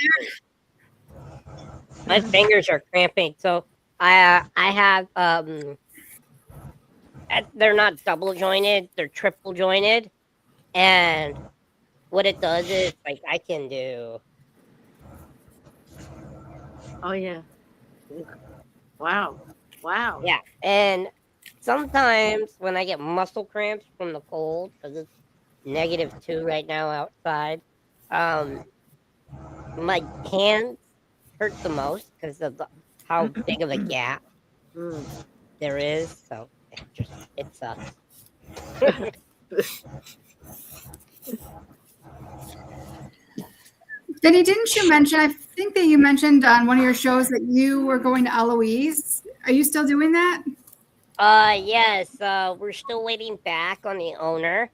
My fingers are cramping. So I have they're not double jointed, they're triple jointed. And what it does is like I can do. Oh yeah. Wow. Yeah. And sometimes when I get muscle cramps from the cold, because it's -2 right now outside, my hands hurt the most because of how big of a gap there is. So it sucks. Denny, didn't you mention, I think that you mentioned on one of your shows that you were going to Eloise. Are you still doing that? Yes, we're still waiting back on the owner.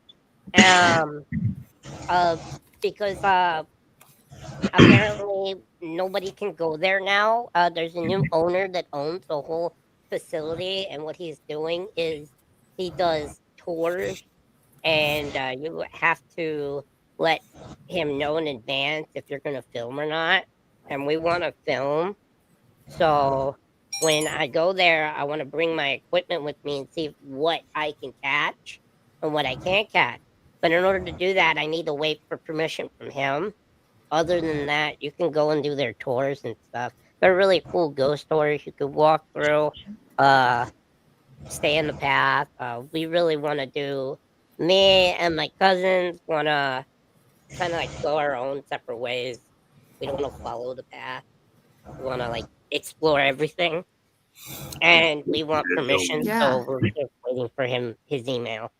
Because apparently nobody can go there now. There's a new owner that owns the whole facility, and what he's doing is he does tours, and you have to let him know in advance if you're going to film or not. And we want to film, so when I go there, I want to bring my equipment with me and see what I can catch and what I can't catch. But in order to do that, I need to wait for permission from him. Other than that, you can go and do their tours and stuff. They're really cool ghost tours you could walk through, stay in the path. We really want to do, me and my cousins want to kind of like go our own separate ways. We don't want to follow the path. We want to like explore everything. And we want permission, so we're just waiting for his email.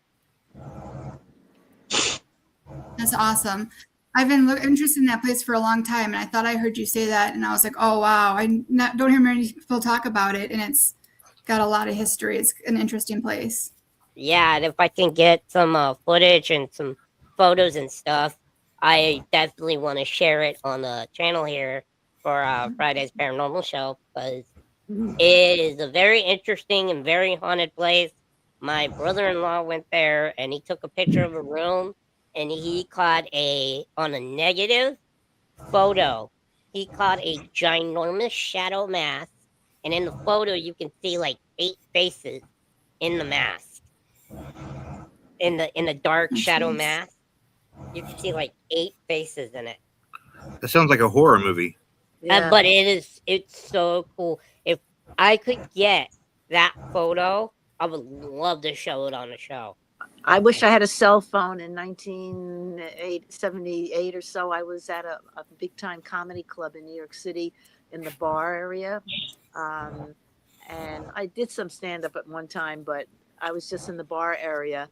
That's awesome. I've been interested in that place for a long time, and I thought I heard you say that, and I was like, oh, wow. Don't hear many people talk about it, and it's got a lot of history. It's an interesting place. Yeah, and if I can get some footage and some photos and stuff, I definitely want to share it on the channel here for Friday's Paranormal Show because it is a very interesting and very haunted place. My brother-in-law went there and he took a picture of a room and he caught on a negative photo, he caught a ginormous shadow mask. And in the photo, you can see like 8 faces in the mask. In the dark Oh, shadow jeez. mask, you can see like 8 faces in it. That sounds like a horror movie. Yeah. But it's so cool. If I could get that photo, I would love to show it on the show. I wish I had a cell phone in 1978 or so. I was at a big time comedy club in New York City in the bar area. And I did some stand up at one time, but I was just in the bar area.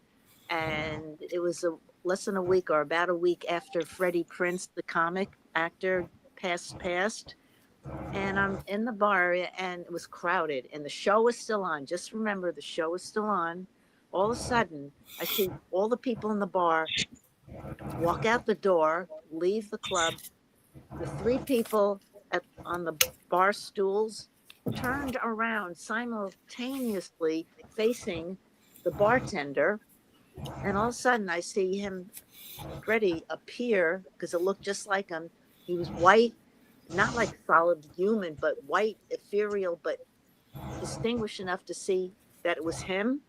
And it was less than a week or about a week after Freddie Prinze, the comic actor, passed. And I'm in the bar area and it was crowded and the show was still on. Just remember, the show was still on. All of a sudden, I see all the people in the bar walk out the door, leave the club. The 3 people on the bar stools turned around simultaneously facing the bartender. And all of a sudden, I see him, Freddie, appear because it looked just like him. He was white, not like solid human, but white, ethereal, but distinguished enough to see that it was him.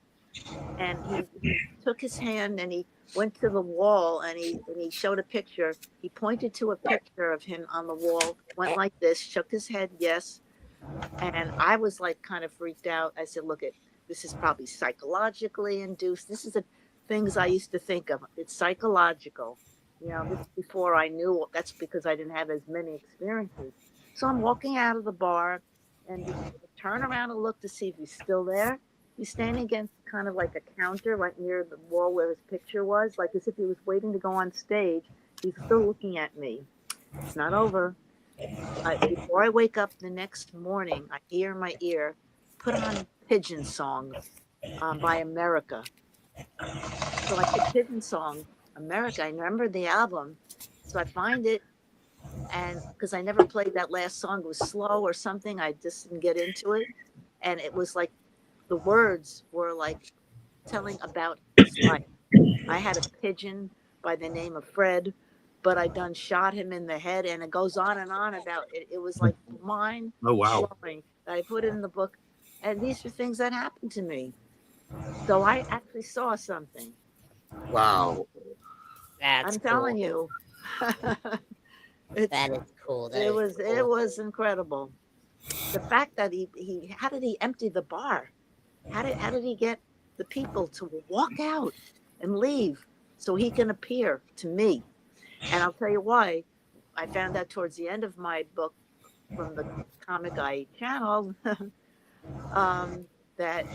And he took his hand and he went to the wall and he showed a picture. He pointed to a picture of him on the wall, went like this, shook his head, yes. And I was like kind of freaked out. I said, look, this is probably psychologically induced. This is the things I used to think of. It's psychological. You know, this is before I knew. That's because I didn't have as many experiences. So I'm walking out of the bar and I turn around and look to see if he's still there. He's standing against kind of like a counter right near the wall where his picture was, like as if he was waiting to go on stage. He's still looking at me. It's not over. Before I wake up the next morning, I hear in my ear, put on Pigeon Song by America. So I picked Pigeon Song, America. I remember the album. So I find it, and because I never played that last song, it was slow or something. I just didn't get into it. And it was like, the words were like telling about his life. I had a pigeon by the name of Fred, but I done shot him in the head, and it goes on and on about it. It was like mind blowing. I put it in the book, and these are things that happened to me. So I actually saw something. Wow. That's I'm telling you. that is cool. That It is cool. was incredible. The fact that he how did he empty the bar? How did he get the people to walk out and leave so he can appear to me? And I'll tell you why. I found out towards the end of my book from the comic I channeled that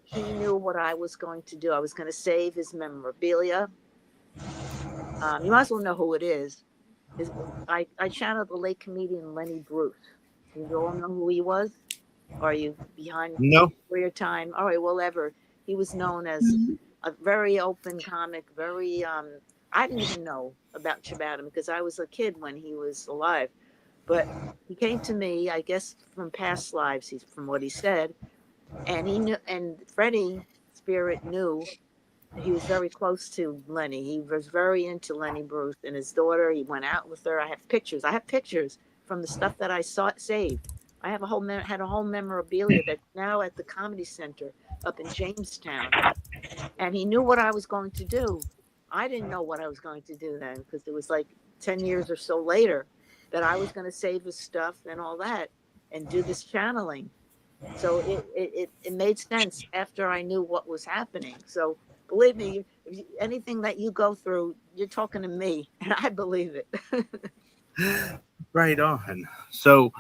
he knew what I was going to do. I was going to save his memorabilia. You might as well know who it is. I channeled the late comedian Lenny Bruce. You all know who he was? Or are you behind for your time? All right, whatever. He was known as a very open comic, very I didn't even know about him because I was a kid when he was alive. But he came to me, I guess from past lives, from what he said. And he knew, and Freddie Spirit knew he was very close to Lenny. He was very into Lenny Bruce and his daughter. He went out with her. I have pictures from the stuff that I saved. I have had a whole memorabilia that's now at the Comedy Center up in Jamestown. And he knew what I was going to do. I didn't know what I was going to do then because it was like 10 years or so later that I was going to save his stuff and all that and do this channeling. So it made sense after I knew what was happening. So believe me, anything that you go through, you're talking to me, and I believe it. Right on. So,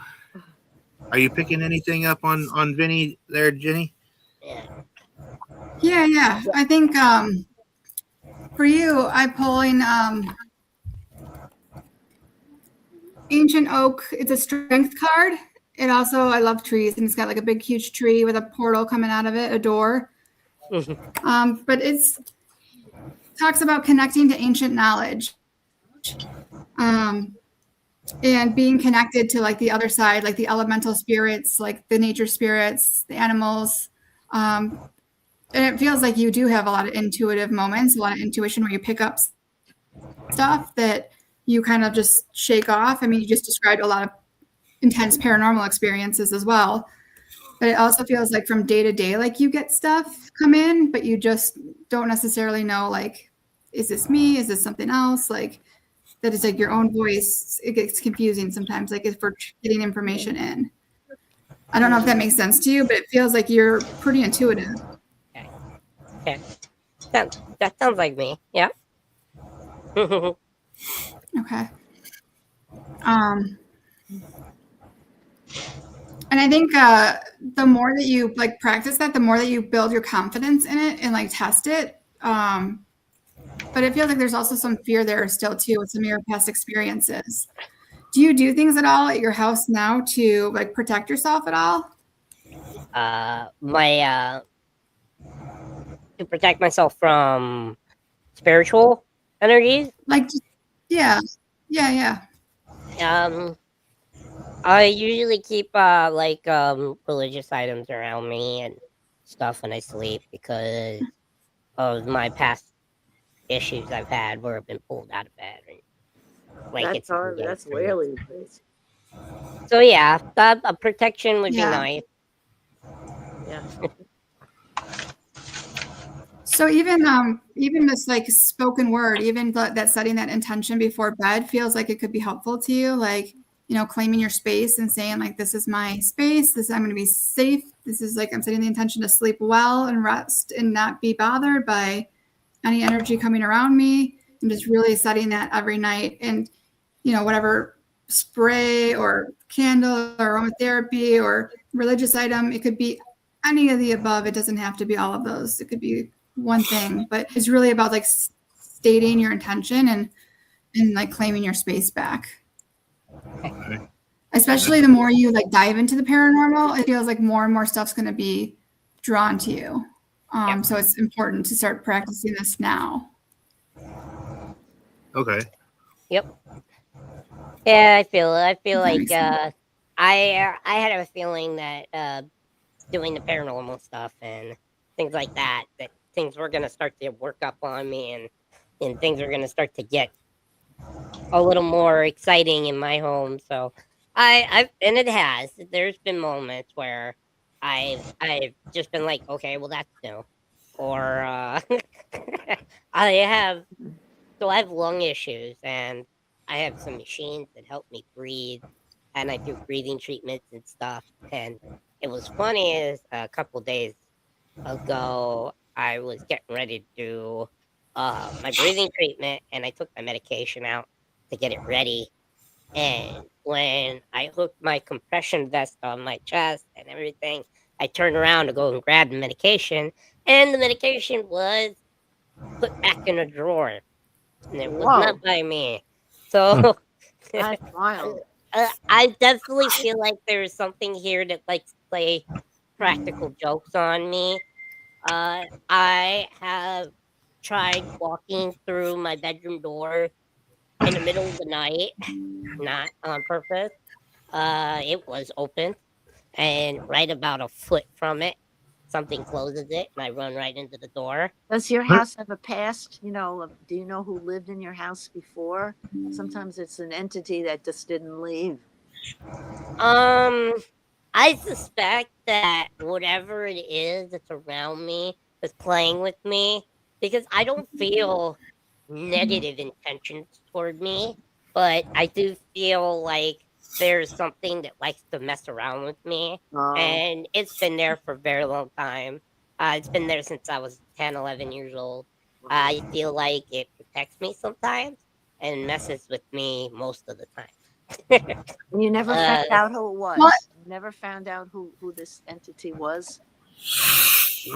are you picking anything up on Vinny there, Jenny? Yeah. I think for you, I'm pulling Ancient Oak. It's a strength card. It also, I love trees, and it's got like a big, huge tree with a portal coming out of it, a door. But it's talks about connecting to ancient knowledge. And being connected to like the other side, like the elemental spirits, like the nature spirits, the animals. And it feels like you do have a lot of intuitive moments, a lot of intuition where you pick up stuff that you kind of just shake off. I mean, you just described a lot of intense paranormal experiences as well. But it also feels like from day to day, like you get stuff come in, but you just don't necessarily know, like, is this me? Is this something else? Like, that is like your own voice. It gets confusing sometimes, like if we're getting information in. I don't know if that makes sense to you, but it feels like you're pretty intuitive. Okay. That sounds like me. Yeah. Okay. And I think the more that you like practice that, the more that you build your confidence in it and like test it. But it feels like there's also some fear there still too with some of your past experiences. Do you do things at all at your house now to like protect yourself at all? To protect myself from spiritual energies. Like, yeah. I usually keep religious items around me and stuff when I sleep because of my past issues I've had where I've been pulled out of bed. And, like, That's hard. That's really crazy. So yeah, a protection would be nice. Yeah. So even this like spoken word, even that setting that intention before bed feels like it could be helpful to you, like, you know, claiming your space and saying like, this is my space. I'm going to be safe. This is like, I'm setting the intention to sleep well and rest and not be bothered by any energy coming around me, and just really setting that every night. And, you know, whatever spray or candle or aromatherapy or religious item, it could be any of the above. It doesn't have to be all of those. It could be one thing, but it's really about like stating your intention and like claiming your space back. Okay. Especially the more you like dive into the paranormal, it feels like more and more stuff's going to be drawn to you. So it's important to start practicing this now. Okay. Yep. Yeah, I feel That like makes sense. I had a feeling that doing the paranormal stuff and things like that things were gonna start to work up on me and things were gonna start to get a little more exciting in my home. So and it has. There's been moments where I've just been like, okay, well that's new. Or I have lung issues and I have some machines that help me breathe and I do breathing treatments and stuff. And it was funny is a couple days ago I was getting ready to do my breathing treatment and I took my medication out to get it ready. And when I hooked my compression vest on my chest and everything, I turned around to go and grab the medication, and the medication was put back in a drawer, and it was not by me. So That's wild. I definitely feel like there's something here that likes to play practical jokes on me. I have tried walking through my bedroom door in the middle of the night, not on purpose. It was open, and right about a foot from it, something closes it, and I run right into the door. Does your house have a past? You know, do you know who lived in your house before? Sometimes it's an entity that just didn't leave. I suspect that whatever it is that's around me is playing with me because I don't feel negative intentions toward me, but I do feel like there's something that likes to mess around with me, and it's been there for a very long time. It's been there since I was 10, 11 years old. I feel like it protects me sometimes and messes with me most of the time. And you never found out who it was. What? You never found out who this entity was.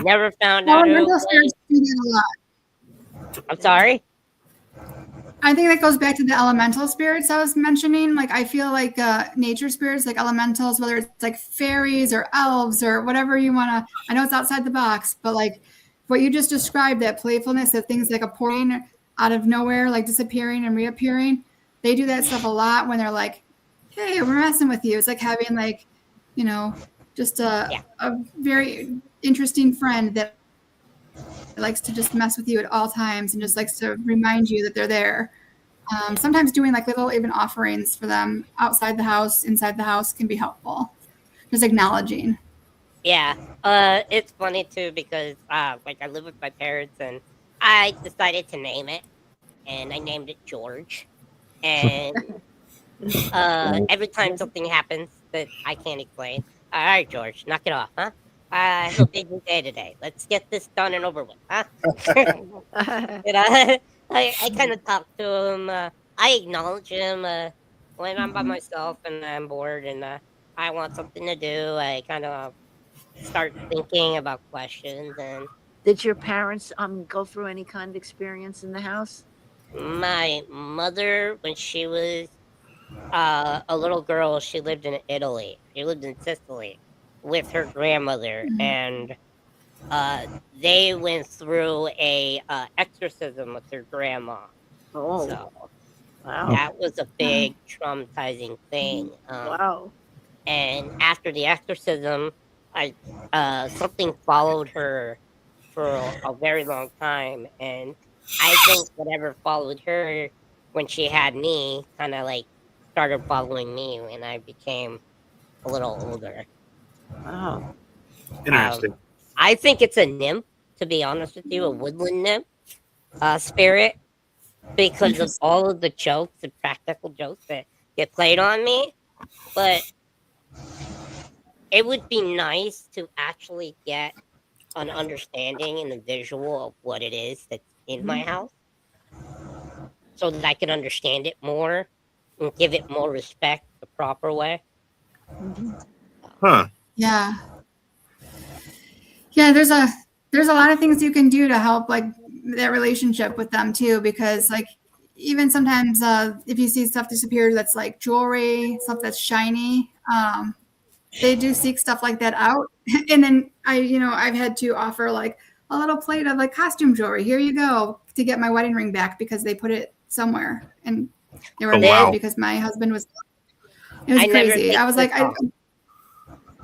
Never found out who it Elemental was. spirits do that a lot. I'm sorry? I think that goes back to the elemental spirits I was mentioning. Like, I feel like nature spirits, like elementals, whether it's like fairies or elves or whatever you want to, I know it's outside the box, but like what you just described, that playfulness of things like appearing out of nowhere, like disappearing and reappearing, they do that stuff a lot when they're like, hey, we're messing with you. It's like having like, you know, just a very interesting friend that likes to just mess with you at all times and just likes to remind you that they're there. Sometimes doing like little even offerings for them outside the house, inside the house can be helpful. Just acknowledging. Yeah, it's funny too because like I live with my parents and I decided to name it, and I named it George. And every time something happens that I can't explain, all right, George, knock it off, huh? I have a busy day today. Let's get this done and over with, huh? I kind of talk to him. I acknowledge him when I'm by myself and I'm bored and I want something to do. I kind of start thinking about questions. And Did your parents go through any kind of experience in the house? my mother, when she was a little girl, she lived in Italy. She lived in Sicily with her grandmother, and they went through a exorcism with their grandma. Oh, So wow. that was a big traumatizing thing. Wow. And after the exorcism, I something followed her for a very long time, and I think whatever followed her when she had me kind of like started following me when I became a little older. Wow. Interesting. I think it's a nymph, to be honest with you, a woodland nymph spirit, because of all of the jokes and practical jokes that get played on me. But it would be nice to actually get an understanding and a visual of what it is that's in my house, so that I can understand it more and give it more respect the proper way. Huh. Yeah. Yeah, there's a lot of things you can do to help like that relationship with them too, because like even sometimes if you see stuff disappear that's like jewelry, stuff that's shiny, they do seek stuff like that out. And then I've had to offer like a little plate of like costume jewelry. Here you go, to get my wedding ring back because they put it somewhere and they were Oh, mad wow. because my husband was. It was I never crazy. take I was like, this off.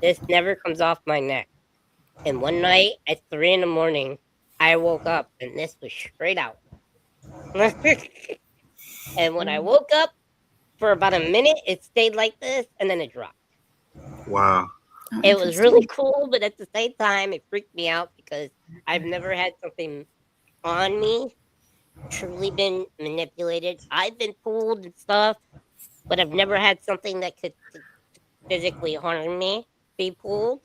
This never comes off my neck. And one night at 3 a.m, I woke up and this was straight out. And when I woke up, for about a minute, it stayed like this and then it dropped. Wow. It was really cool, but at the same time, it freaked me out because I've never had something on me truly been manipulated. I've been pulled and stuff, but I've never had something that could physically harm me be pulled.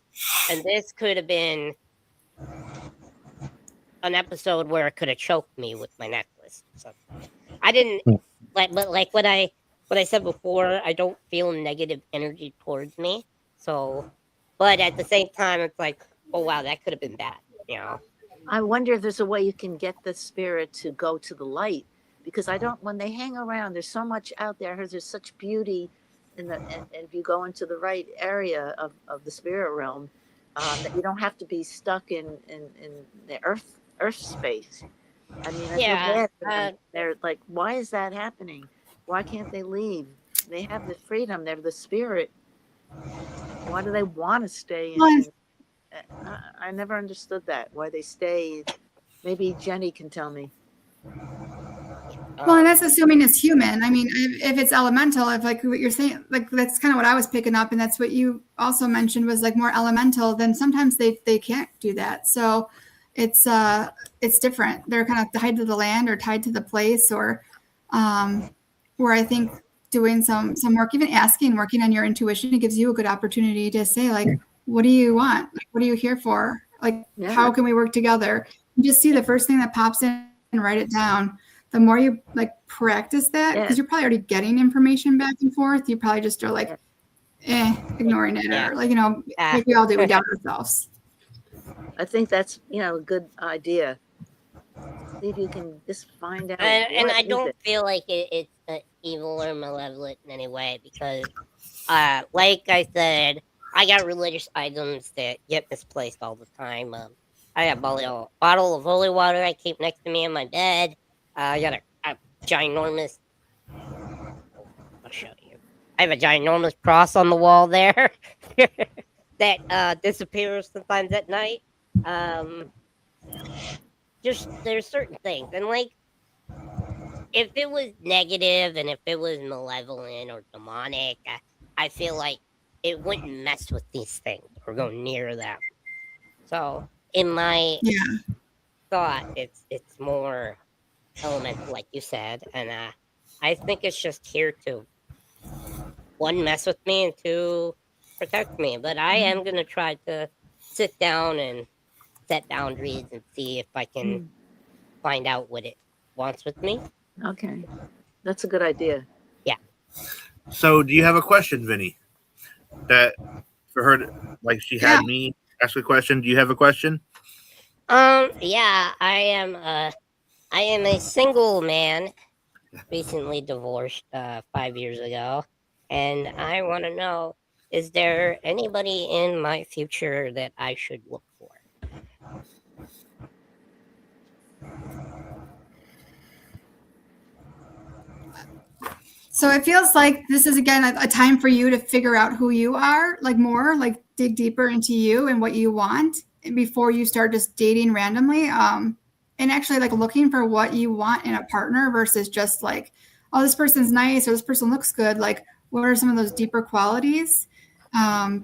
And this could have been an episode where it could have choked me with my necklace. So I didn't like what I said before. I don't feel negative energy towards me. So, but at the same time, it's like, oh wow, that could have been bad. I wonder if there's a way you can get the spirit to go to the light, because when they hang around, there's so much out there. There's such beauty and if you go into the right area of the spirit realm, that you don't have to be stuck in the earth space. I mean, I feel bad for them. They're like, why is that happening? Why can't they leave? They have the freedom. They're the spirit. Why do they want to stay in? I never understood that, why they stay. Maybe Jenny can tell me. Well, and that's assuming it's human. I mean, if it's elemental, if like what you're saying, like that's kind of what I was picking up, and that's what you also mentioned was like more elemental. Then sometimes they can't do that. So it's different. They're kind of tied to the land or tied to the place, or where I think doing some work, even working on your intuition, it gives you a good opportunity to say like, what do you want? Like, what are you here for? Like, how can we work together? You just see the first thing that pops in and write it down. The more you like practice that, because you're probably already getting information back and forth, you probably just are like, ignoring it, or like, like we all do, we doubt ourselves. I think that's, a good idea. See if you can just find out. And I don't feel like it's evil or malevolent in any way, because, like I said, I got religious items that get misplaced all the time. I got a bottle of holy water I keep next to me in my bed. I got a ginormous I'll show you. I have a ginormous cross on the wall there that disappears sometimes at night. Just there's certain things, and like if it was negative and if it was malevolent or demonic, I feel like it wouldn't mess with these things or go near them. So in my thought, it's more elemental, like you said, and I think it's just here to one, mess with me, and two, protect me. But I am gonna try to sit down and set boundaries and see if I can find out what it wants with me. Okay. That's a good idea. So, do you have a question, Vinny? That for her, like she had me ask a question. Do you have a question? Yeah, I am a single man, recently divorced 5 years ago, and I want to know, is there anybody in my future that I should look for? So it feels like this is again a time for you to figure out who you are, like more, like dig deeper into you and what you want before you start just dating randomly. And actually like looking for what you want in a partner versus just like, oh, this person's nice or this person looks good. Like, what are some of those deeper qualities? So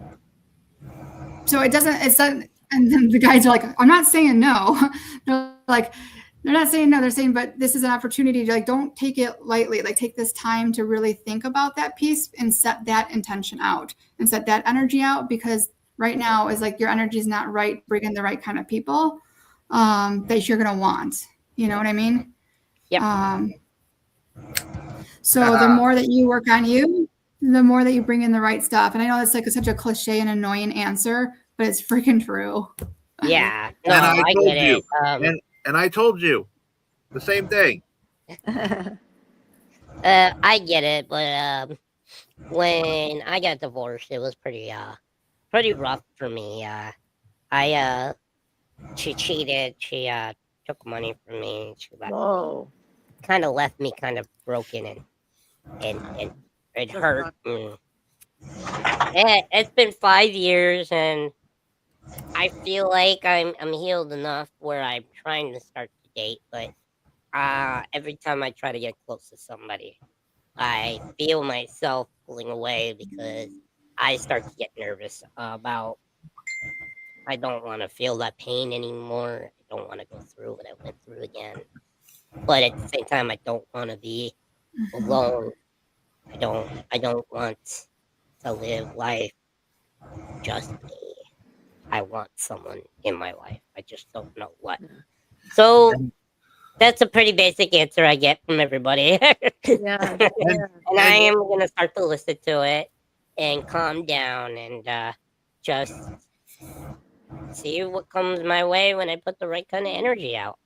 it's not, and then the guys are like, I'm not saying no. They're like, they're not saying no, they're saying, but this is an opportunity to like, don't take it lightly. Like take this time to really think about that piece and set that intention out and set that energy out, because right now is like your energy is not right, bringing the right kind of people that you're going to want. You know what I mean? Yeah. So the more that you work on you, the more that you bring in the right stuff. And I know it's like such a cliche and annoying answer, but it's freaking true. Yeah. No, And I told get you. it. And I told you the same thing. I get it, but when I got divorced, it was pretty rough for me. She cheated. She took money from me. She kind of left me kind of broken and it hurt. It's been 5 years, and I feel like I'm healed enough where I'm trying to start to date, but every time I try to get close to somebody, I feel myself pulling away because I start to get nervous about I don't want to feel that pain anymore. I don't want to go through what I went through again. But at the same time, I don't want to be alone. I don't want to live life just me. I want someone in my life. I just don't know what. So that's a pretty basic answer I get from everybody. Yeah. And I am going to start to listen to it and calm down and just see what comes my way when I put the right kind of energy out.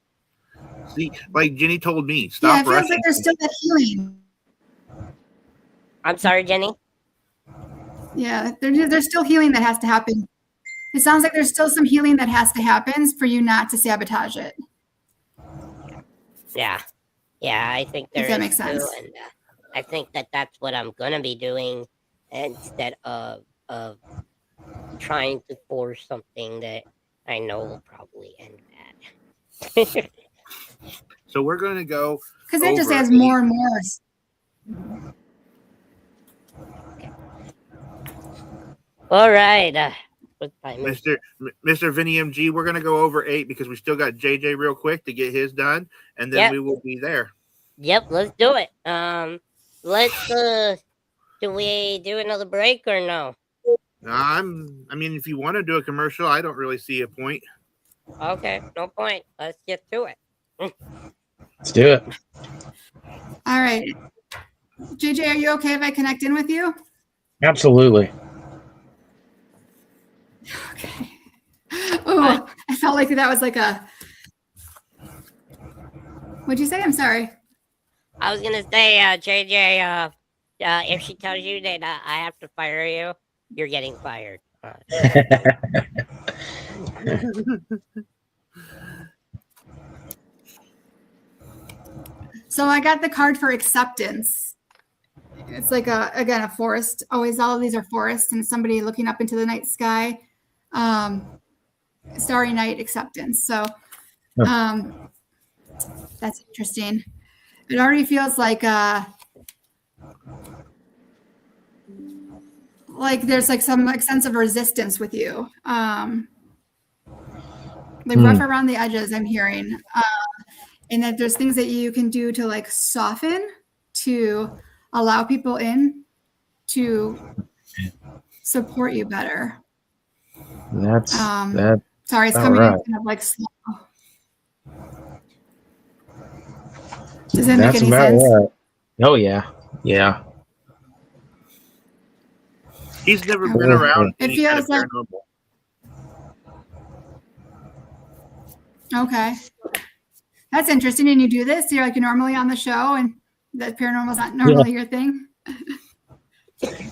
See, like Jenny told me, stop it feels rushing. like there's still that healing. I'm sorry, Jenny? Yeah, there's still healing that has to happen. It sounds like there's still some healing that has to happen for you not to sabotage it. Yeah, I think there If that is makes sense. too, and I think that's what I'm gonna be doing instead of trying to force something that I know will probably end bad. So we're going to go Because it just over adds eight. more and more. All right, what time is it? Mr. Vinny MG, we're going to go over 8 because we still got JJ real quick to get his done, and then Yep. we will be there. Yep, let's do it. Let's do we do another break or no? I mean, if you want to do a commercial, I don't really see a point. Okay, no point. Let's get to it. Let's do it. All right. JJ, are you okay if I connect in with you? Absolutely. Okay. Oh, I felt like that was like a. What'd you say? I'm sorry. I was gonna say, JJ, if she tells you that I have to fire you, you're getting fired. So I got the card for acceptance. It's like a forest. Always, all of these are forests, and somebody looking up into the night sky. Starry night acceptance. So, that's interesting. It already feels like there's like some like sense of resistance with you. Like rough around the edges, I'm hearing. And that there's things that you can do to like soften, to allow people in, to support you better. That's that. Sorry, it's All coming right. in kind of like slow. Does that make That's any about sense? right. Oh yeah, yeah. He's never been Yeah. around It any kind of feels like- paranormal. Okay. That's interesting. And you do this? You're like normally on the show and that paranormal is not normally your thing?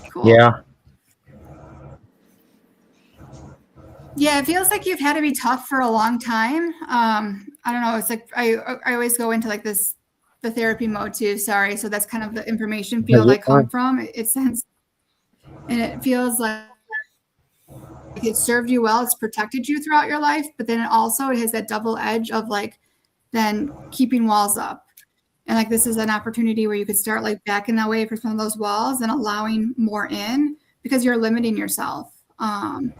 Cool. Yeah. Yeah, it feels like you've had to be tough for a long time. I don't know. It's like I always go into like the therapy mode too. Sorry. So that's kind of the information field I come from. It sense, and it feels like it served you well. It's protected you throughout your life, but then it has that double edge of like then keeping walls up. And like this is an opportunity where you could start like backing away from some of those walls and allowing more in because you're limiting yourself. And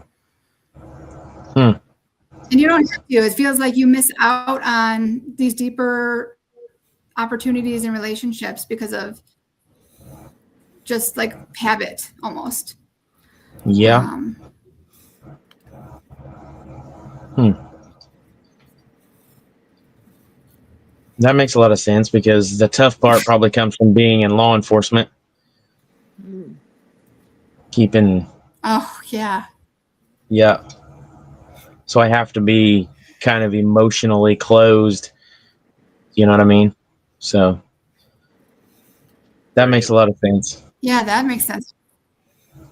you don't have to. It feels like you miss out on these deeper opportunities and relationships because of just like habit almost. Yeah. That makes a lot of sense because the tough part probably comes from being in law enforcement. Keeping. Oh, yeah. Yeah. So I have to be kind of emotionally closed. You know what I mean? So that makes a lot of sense. Yeah, that makes sense.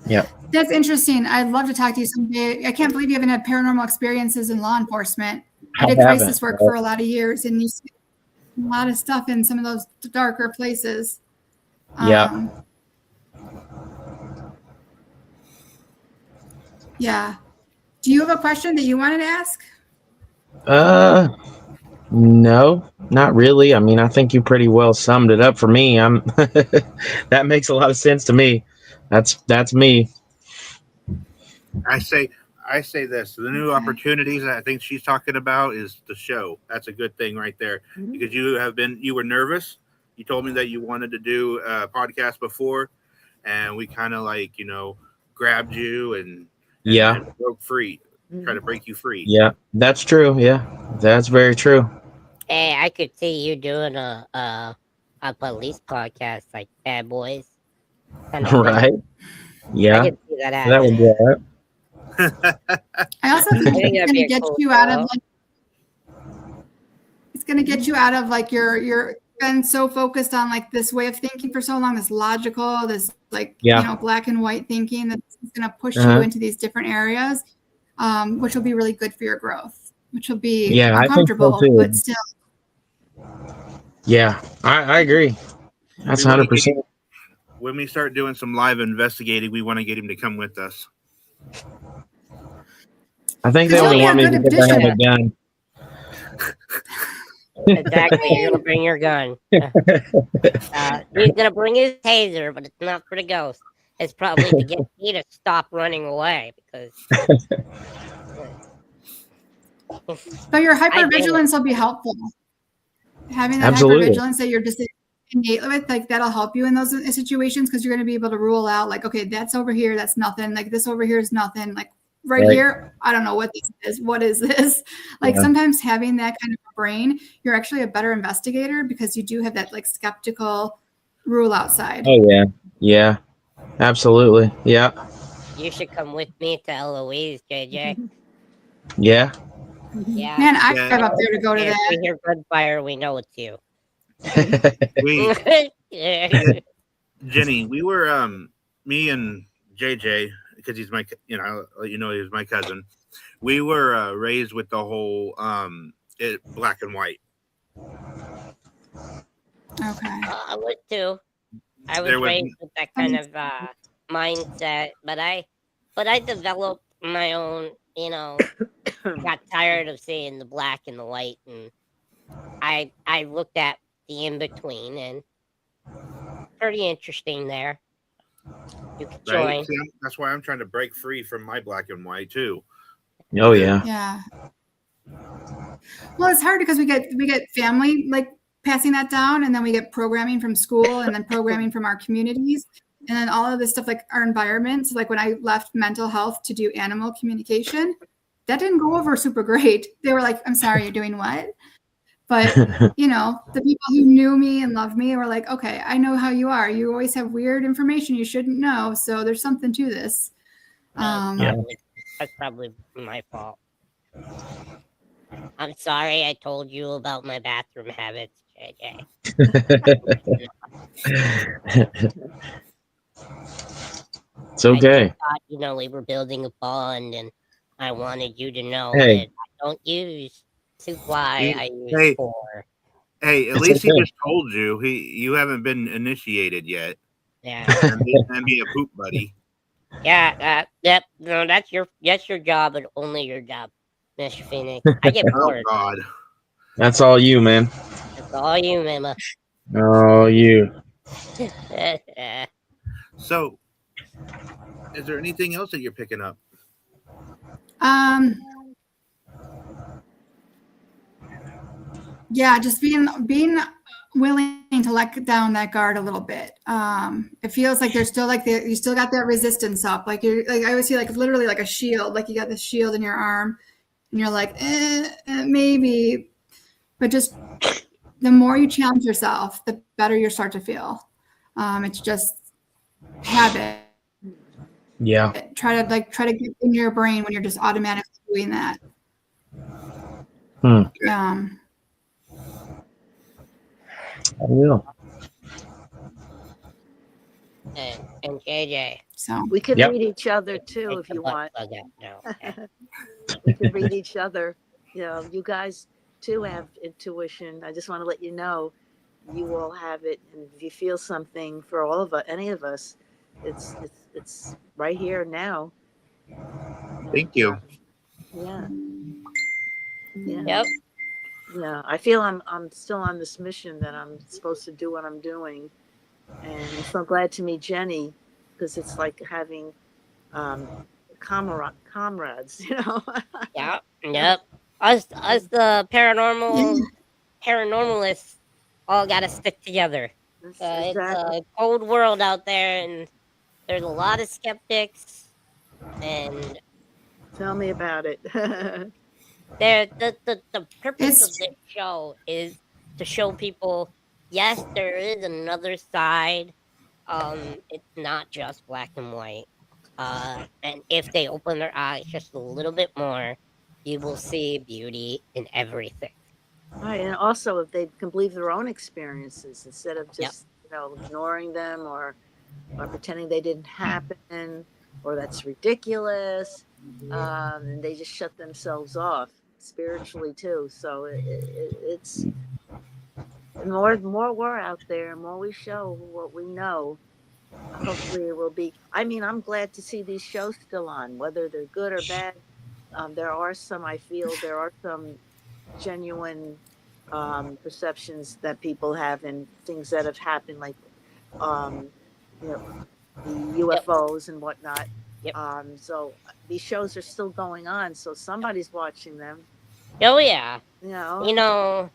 Yeah. That's interesting. I'd love to talk to you someday. I can't believe you haven't had paranormal experiences in law enforcement. I did crisis work for a lot of years, and you see a lot of stuff in some of those darker places. Yeah. Yeah. Do you have a question that you wanted to ask? No, not really. I mean, I think you pretty well summed it up for me. That makes a lot of sense to me. That's me. I say this: the new opportunities that I think she's talking about is the show. That's a good thing right there because you were nervous. You told me that you wanted to do a podcast before, and we kind of like grabbed you and broke free, try to break you free. Yeah, that's true. Yeah, that's very true. Hey, I could see you doing a police podcast like Bad Boys. Right. Yeah. I could see that That would be all right. I also think think it's that'd going be to a get cool you out of show. like. It's going to get you out of like you're been so focused on like this way of thinking for so long, this logical, this like black and white thinking that's going to push you into these different areas, which will be really good for your growth. Which will be uncomfortable, but still. Yeah, I agree. That's 100%. When we start doing some live investigating, we want to get him to come with us. I think they only want me to have a gun. Exactly, you're gonna bring your gun. He's gonna bring his taser, but it's not for the ghost. It's probably to get me to stop running away because. But your hypervigilance will be helpful. Having that hypervigilance that you're just innate with, like that'll help you in those situations because you're going to be able to rule out, like, okay, that's over here, that's nothing. Like this over here is nothing. Like right here, I don't know what this is. What is this? Like sometimes having that kind of brain, you're actually a better investigator because you do have that like skeptical rule outside. Oh yeah, yeah, absolutely, yeah. You should come with me to Eloise, JJ. Yeah. Yeah. Man, I drive up there to go to If that. we hear gunfire, we know it's you. Jenny, we were me and JJ, because he's my he was my cousin. We were raised with the whole black and white. Okay. I would too. I was There was raised with that kind of mindset, but I developed my own. Got tired of seeing the black and the white, and I looked at the in between, and pretty interesting there. You could right. join. See, that's why I'm trying to break free from my black and white too. Oh yeah. Yeah. Well, it's hard because we get family like passing that down, and then we get programming from school, and then programming from our communities, and then all of this stuff like our environment. So like when I left mental health to do animal communication, that didn't go over super great. They were like, "I'm sorry, you're doing what?" But the people who knew me and loved me were like, "Okay, I know how you are. You always have weird information you shouldn't know. So there's something to this." Yeah. That's probably my fault. I'm sorry I told you about my bathroom habits, JJ. It's okay. I thought, we were building a bond, and I wanted you to know Hey. that I don't use supply. I use Hey. for. Hey, at It's least he okay. just told you. You haven't been initiated yet. Yeah. and be a poop buddy. Yeah. Yep. No, that's your job, and only your job, Mr. Phoenix. I get Oh bored. God. That's all you, man. That's all you, Mama. Oh, you. So, is there anything else that you're picking up? Yeah, just being willing to let down that guard a little bit. It feels like there's still you still got that resistance up. Like I always see literally like a shield, like you got this shield in your arm, and you're like, maybe. But just the more you challenge yourself, the better you start to feel. It's just habit. Yeah. Try to get in your brain when you're just automatically doing that. I will. And JJ. So We could Yep. read each other too Take if the you butt want. plug out. No. Okay. We could read each other. You guys too have intuition. I just want to let you know you all have it, and if you feel something for all of us, any of us, it's right here now. Thank you. Yeah. Yep. Yeah, I feel I'm still on this mission that I'm supposed to do what I'm doing, and I'm so glad to meet Jenny, because it's like having comrades, Yep. Us the paranormalists all got to stick together. It's a cold world out there, and there's a lot of skeptics. And tell me about it. the purpose of this show is to show people, yes, there is another side. It's not just black and white. And if they open their eyes just a little bit more, you will see beauty in everything. Right, and also if they can believe their own experiences instead of just ignoring them or pretending they didn't happen or that's ridiculous, and they just shut themselves off spiritually too. So it's more we're out there, more we show what we know. Hopefully it will be. I mean, I'm glad to see these shows still on, whether they're good or bad. There are some, I feel, there are some genuine perceptions that people have and things that have happened, like the UFOs and whatnot. Yep. So these shows are still going on, so somebody's watching them. Oh yeah. You know,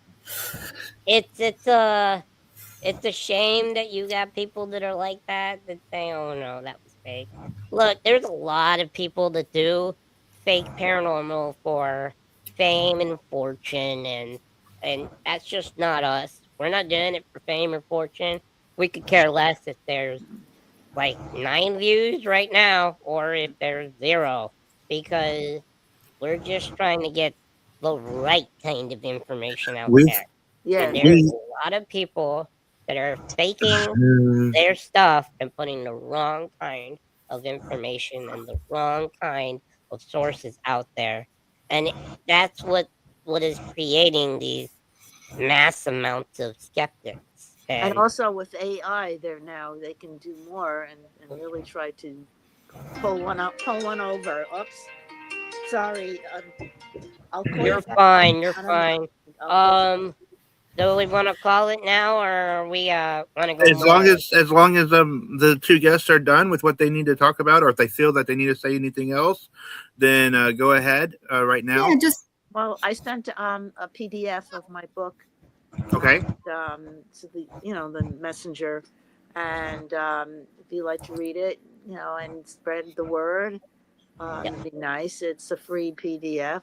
it's a shame that you got people that are like that say, "Oh no, that was fake." Look, there's a lot of people that do fake paranormal for fame and fortune, and that's just not us. We're not doing it for fame or fortune. We could care less if there's like 9 views right now or if there's 0, because we're just trying to get the right kind of information out there. Yeah. And there's a lot of people that are faking their stuff and putting the wrong kind of information and the wrong kind of sources out there. And that's what is creating these mass amounts of skeptics. And 10. also with AI, they can do more and really try to pull one over. Oops, sorry. I'll call You're you back. fine. You're I don't know. fine. Do we want to call it now, or we want to go As long more? as the two guests are done with what they need to talk about, or if they feel that they need to say anything else, then go ahead right now. Yeah, just Well, I sent a PDF of my book Okay. to the messenger, and if you like to read it, and spread the word, it'd be nice. It's a free PDF,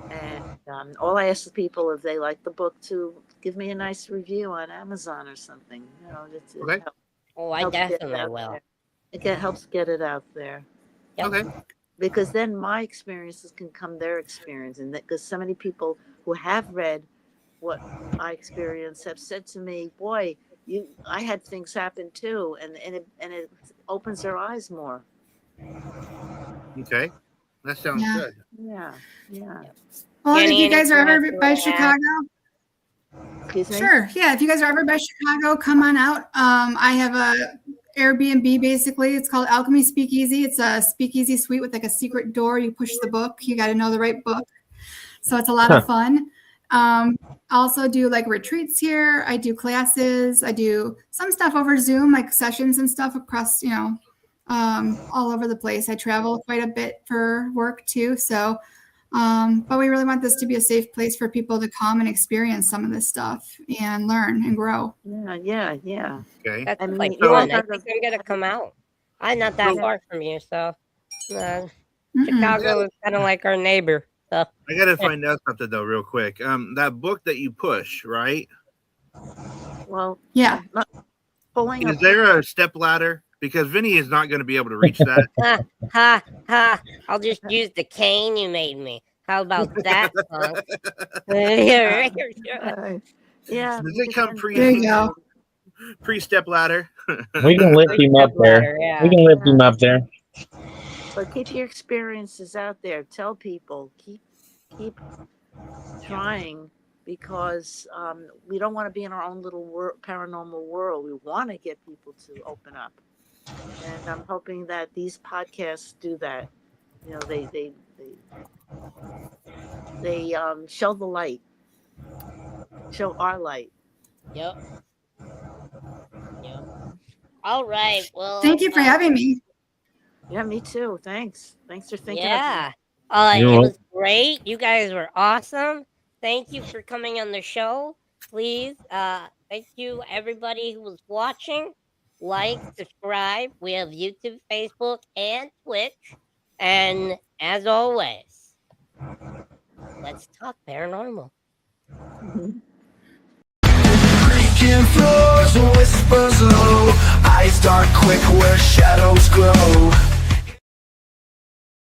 and all I ask the people, if they like the book, to give me a nice review on Amazon or something. Okay. Oh, I helps get it definitely out will. there. Helps get it out there. Yep. Okay. Because then my experiences can come their experience, and because so many people who have read what I experienced have said to me, "Boy, I had things happen too," and it opens their eyes more. Okay. That sounds Yeah. good. Yeah. well, if Jenny, you guys are anything ever else you by wanna add? Chicago, Excuse me. sure. Yeah, if you guys are ever by Chicago, come on out. I have a Airbnb basically. It's called Alchemy Speakeasy. It's a speakeasy suite with like a secret door. You push the book. You got to know the right book. So it's a lot of fun. I also do like retreats here. I do classes. I do some stuff over Zoom, like sessions and stuff across, all over the place. I travel quite a bit for work too. So, but we really want this to be a safe place for people to come and experience some of this stuff and learn and grow. Yeah. Okay. That's I mean, like you fun. all I got think to- I'm gonna come out. I'm not that So- far from you, so Mm-mm. Chicago is kind of like our neighbor. So I gotta find out something though, real quick. That book that you push, right? Well, Yeah. I'm not pulling Is up. there a step ladder? Because Vinny is not going to be able to reach that. ha! I'll just use the cane you made me. How about that, punk? Yeah. Does it come There you go. pre step ladder? We can lift him up there. Ladder, yeah. We can lift him up there. But keep your experiences out there. Tell people. Keep trying, because we don't want to be in our own little paranormal world. We want to get people to open up, and I'm hoping that these podcasts do that. They show the light, show our light. Yep. All right. Well, Thank you for having me. Yeah, me too. Thanks for thinking of me. Yeah. You're It was welcome. great. You guys were awesome. Thank you for coming on the show. Please, thank you everybody who was watching. Like, subscribe. We have YouTube, Facebook, and Twitch. And as always, let's talk paranormal. Creaking floors, whispers low. Eyes dark quick where shadows grow.